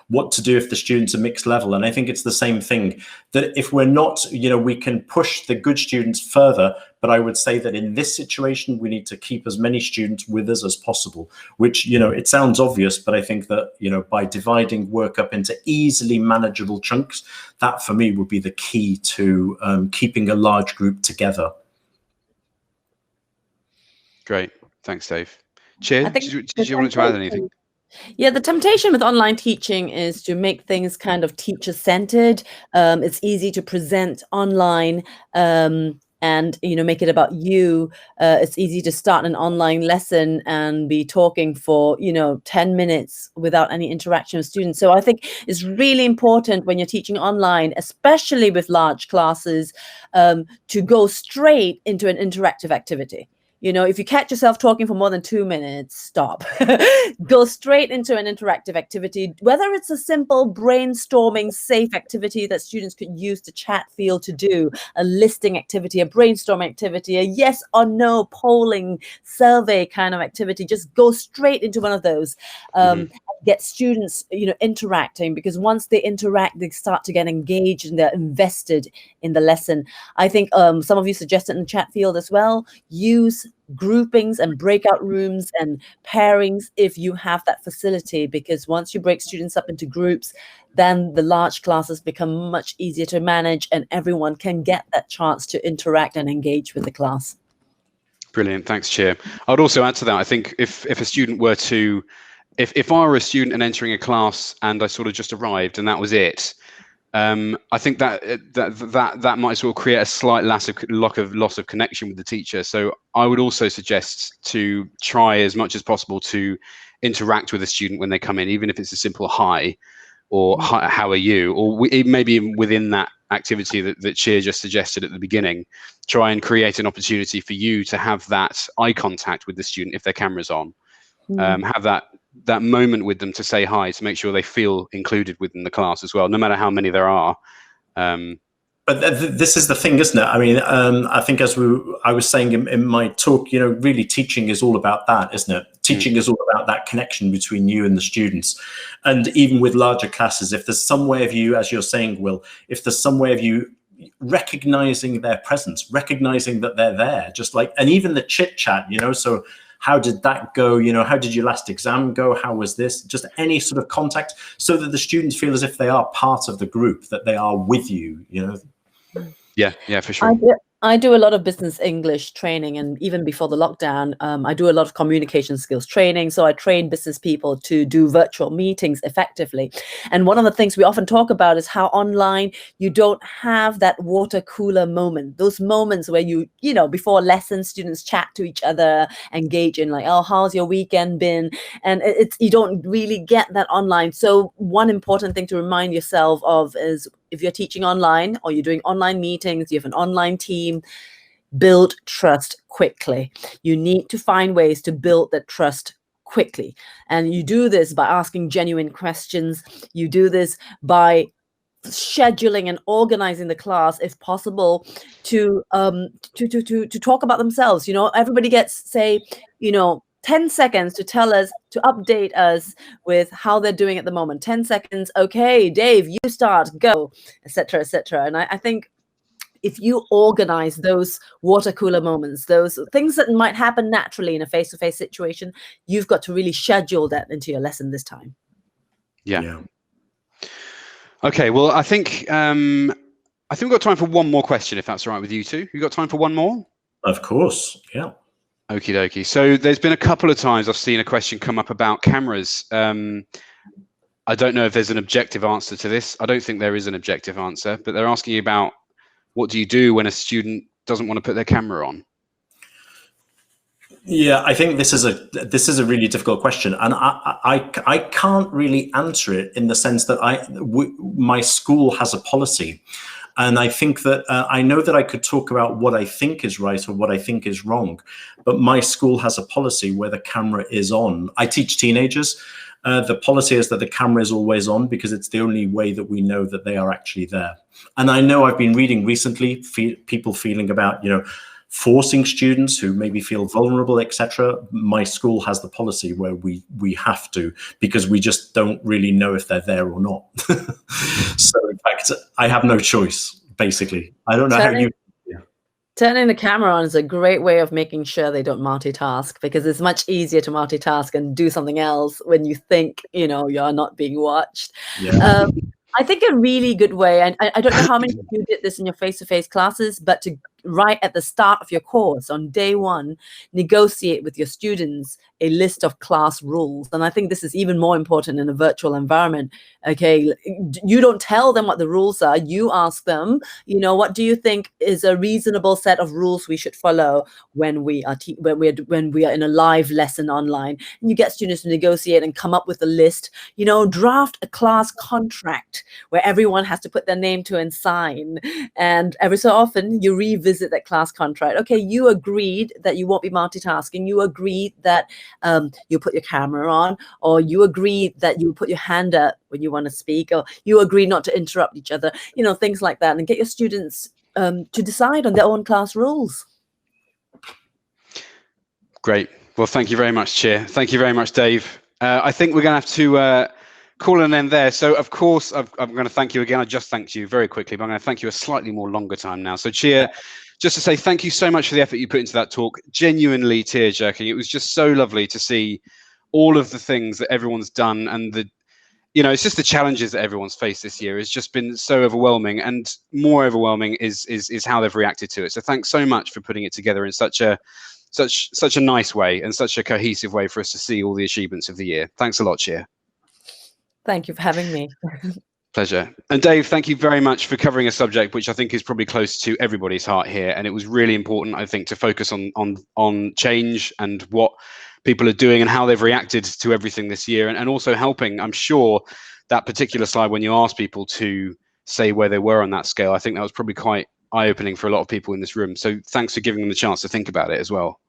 what to do if the students are mixed level. And I think it's the same thing, that if we're not, we can push the good students further, but I would say that in this situation, we need to keep as many students with us as possible, which, it sounds obvious, but I think that, by dividing work up into easily manageable chunks, that for me would be the key to keeping a large group together. Great. Thanks, Dave. Chia, did you want to add anything? Yeah, the temptation with online teaching is to make things kind of teacher-centered. It's easy to present online and make it about you. It's easy to start an online lesson and be talking for 10 minutes without any interaction with students. So I think it's really important when you're teaching online, especially with large classes, to go straight into an interactive activity. If you catch yourself talking for more than 2 minutes, stop. Go straight into an interactive activity, whether it's a simple brainstorming safe activity that students could use the chat field to do, a listing activity, a brainstorming activity, a yes or no polling survey kind of activity. Just go straight into one of those. Get students, interacting, because once they interact, they start to get engaged and they're invested in the lesson. I think some of you suggested in the chat field as well, use groupings and breakout rooms and pairings if you have that facility, because once you break students up into groups, then the large classes become much easier to manage and everyone can get that chance to interact and engage with the class. Brilliant, thanks, Chair. I would also add to that, I think if a student were to, if I were a student and entering a class and I sort of just arrived and that was it, I think that might sort of create a slight loss of connection with the teacher. So I would also suggest to try as much as possible to interact with a student when they come in, even if it's a simple hi or how are you, or maybe within that activity that Cheer just suggested at the beginning, try and create an opportunity for you to have that eye contact with the student if their camera's on. Have that moment with them to say hi, to make sure they feel included within the class as well, no matter how many there are. But this is the thing, isn't it? I mean, I think as I was saying in my talk, really teaching is all about that, isn't it? Teaching is all about that connection between you and the students. And even with larger classes, if there's some way of you, as you're saying, Will, if there's some way of you recognizing their presence, recognizing that they're there, just like, and even the chit chat, so how did that go? How did your last exam go? How was this? Just any sort of contact, so that the students feel as if they are part of the group, that they are with you, Yeah, for sure. I do a lot of business English training, and even before the lockdown, I do a lot of communication skills training. So I train business people to do virtual meetings effectively. And one of the things we often talk about is how online you don't have that water cooler moment. Those moments where before lessons, students chat to each other, engage in like, oh, how's your weekend been? And you don't really get that online. So one important thing to remind yourself of is, if you're teaching online or you're doing online meetings, you have an online team, build trust quickly. You need to find ways to build that trust quickly. And you do this by asking genuine questions. You do this by scheduling and organizing the class, if possible, to talk about themselves. Everybody gets, say, 10 seconds to tell us, to update us with how they're doing at the moment. 10 seconds. Okay, Dave, you start, go, etc., etc. And I think if you organize those water cooler moments, those things that might happen naturally in a face-to-face situation, you've got to really schedule that into your lesson this time. Yeah. Okay, well, I think we've got time for one more question, if that's all right with you two. You got time for one more? Of course, yeah. Okie dokie. So there's been a couple of times I've seen a question come up about cameras. I don't know if there's an objective answer to this. I don't think there is an objective answer, but they're asking you about, what do you do when a student doesn't want to put their camera on? Yeah, I think this is a really difficult question, and I can't really answer it in the sense that my school has a policy. And I think that I know that I could talk about what I think is right or what I think is wrong, but my school has a policy where the camera is on. I teach teenagers. The policy is that the camera is always on, because it's the only way that we know that they are actually there. And I know I've been reading recently people feeling about, forcing students who maybe feel vulnerable, etc. My school has the policy where we have to, because we just don't really know if they're there or not. So in fact, I have no choice, basically. I don't know how you... Turning the camera on is a great way of making sure they don't multitask, because it's much easier to multitask and do something else when you think, you're not being watched. Yeah. I think a really good way, and I don't know how many of you did this in your face-to-face classes, but to right at the start of your course, on day one, negotiate with your students a list of class rules. And I think this is even more important in a virtual environment. Okay, you don't tell them what the rules are. You ask them, you know, what do you think is a reasonable set of rules we should follow when we are when we are in a live lesson online? And you get students to negotiate and come up with a list. You know, draft a class contract where everyone has to put their name to and sign. And every so often you revisit that class contract. Okay, you agreed that you won't be multitasking. You agreed that you put your camera on, or you agreed that you put your hand up when you want to speak, or you agree not to interrupt each other, you know, things like that, and get your students to decide on their own class rules. Great. Well, thank you very much, Chair. Thank you very much, Dave. I think we're going to have to call an end there. So, of course, I'm going to thank you again. I just thanked you very quickly, but I'm going to thank you a slightly more longer time now. So, Chair, just to say thank you so much for the effort you put into that talk. Genuinely tear-jerking. It was just so lovely to see all of the things that everyone's done, and the, you know, it's just the challenges that everyone's faced this year. It's just been so overwhelming, and more overwhelming is how they've reacted to it. So thanks so much for putting it together in such a nice way and such a cohesive way for us to see all the achievements of the year. Thanks a lot, Chair. Thank you for having me. Pleasure. And Dave, thank you very much for covering a subject which I think is probably close to everybody's heart here. And it was really important, I think, to focus on change and what people are doing and how they've reacted to everything this year, and also helping, I'm sure, that particular slide when you asked people to say where they were on that scale. I think that was probably quite eye-opening for a lot of people in this room. So thanks for giving them the chance to think about it as well.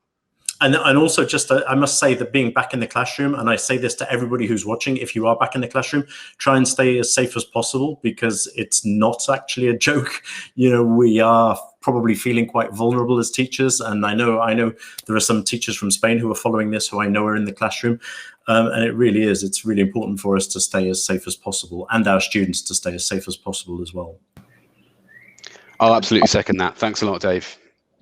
And also, just I must say that being back in the classroom, and I say this to everybody who's watching, if you are back in the classroom, try and stay as safe as possible, because it's not actually a joke. You know, we are probably feeling quite vulnerable as teachers, and I know there are some teachers from Spain who are following this who I know are in the classroom, and it's really important for us to stay as safe as possible, and our students to stay as safe as possible as well. I'll absolutely second that. Thanks a lot, Dave.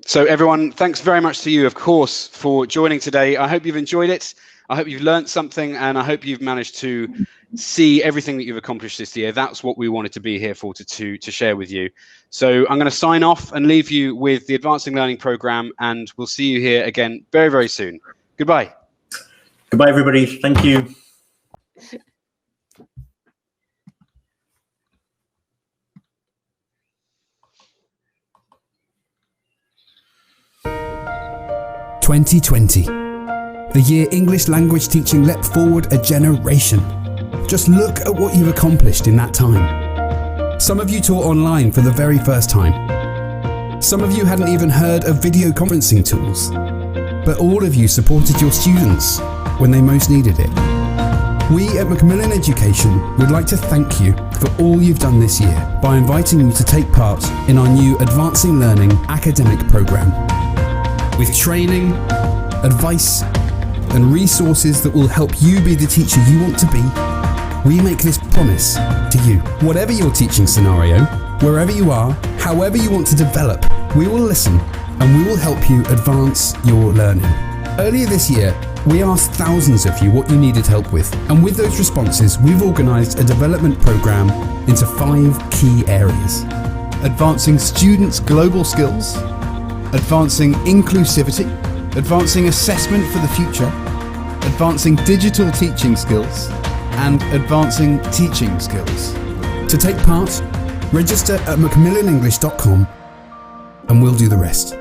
So everyone, thanks very much to you, of course, for joining today. I hope you've enjoyed it. I hope you've learned something, and I hope you've managed to see everything that you've accomplished this year. That's what we wanted to be here for, to share with you. So I'm going to sign off and leave you with the Advancing Learning Programme, and we'll see you here again very, very soon. Goodbye. Goodbye, everybody. Thank you. (2020), the year English language teaching leapt forward a generation. Just look at what you've accomplished in that time. Some of you taught online for the very first time. Some of you hadn't even heard of video conferencing tools. But all of you supported your students when they most needed it. We at Macmillan Education would like to thank you for all you've done this year by inviting you to take part in our new Advancing Learning academic programme. With training, advice, and resources that will help you be the teacher you want to be, we make this promise to you. Whatever your teaching scenario, wherever you are, however you want to develop, we will listen and we will help you advance your learning. Earlier this year, we asked thousands of you what you needed help with, and with those responses, we've organised a development programme into 5 key areas. Advancing students' global skills, advancing inclusivity, advancing assessment for the future, advancing digital teaching skills, and advancing teaching skills. To take part, register at macmillanenglish.com and we'll do the rest.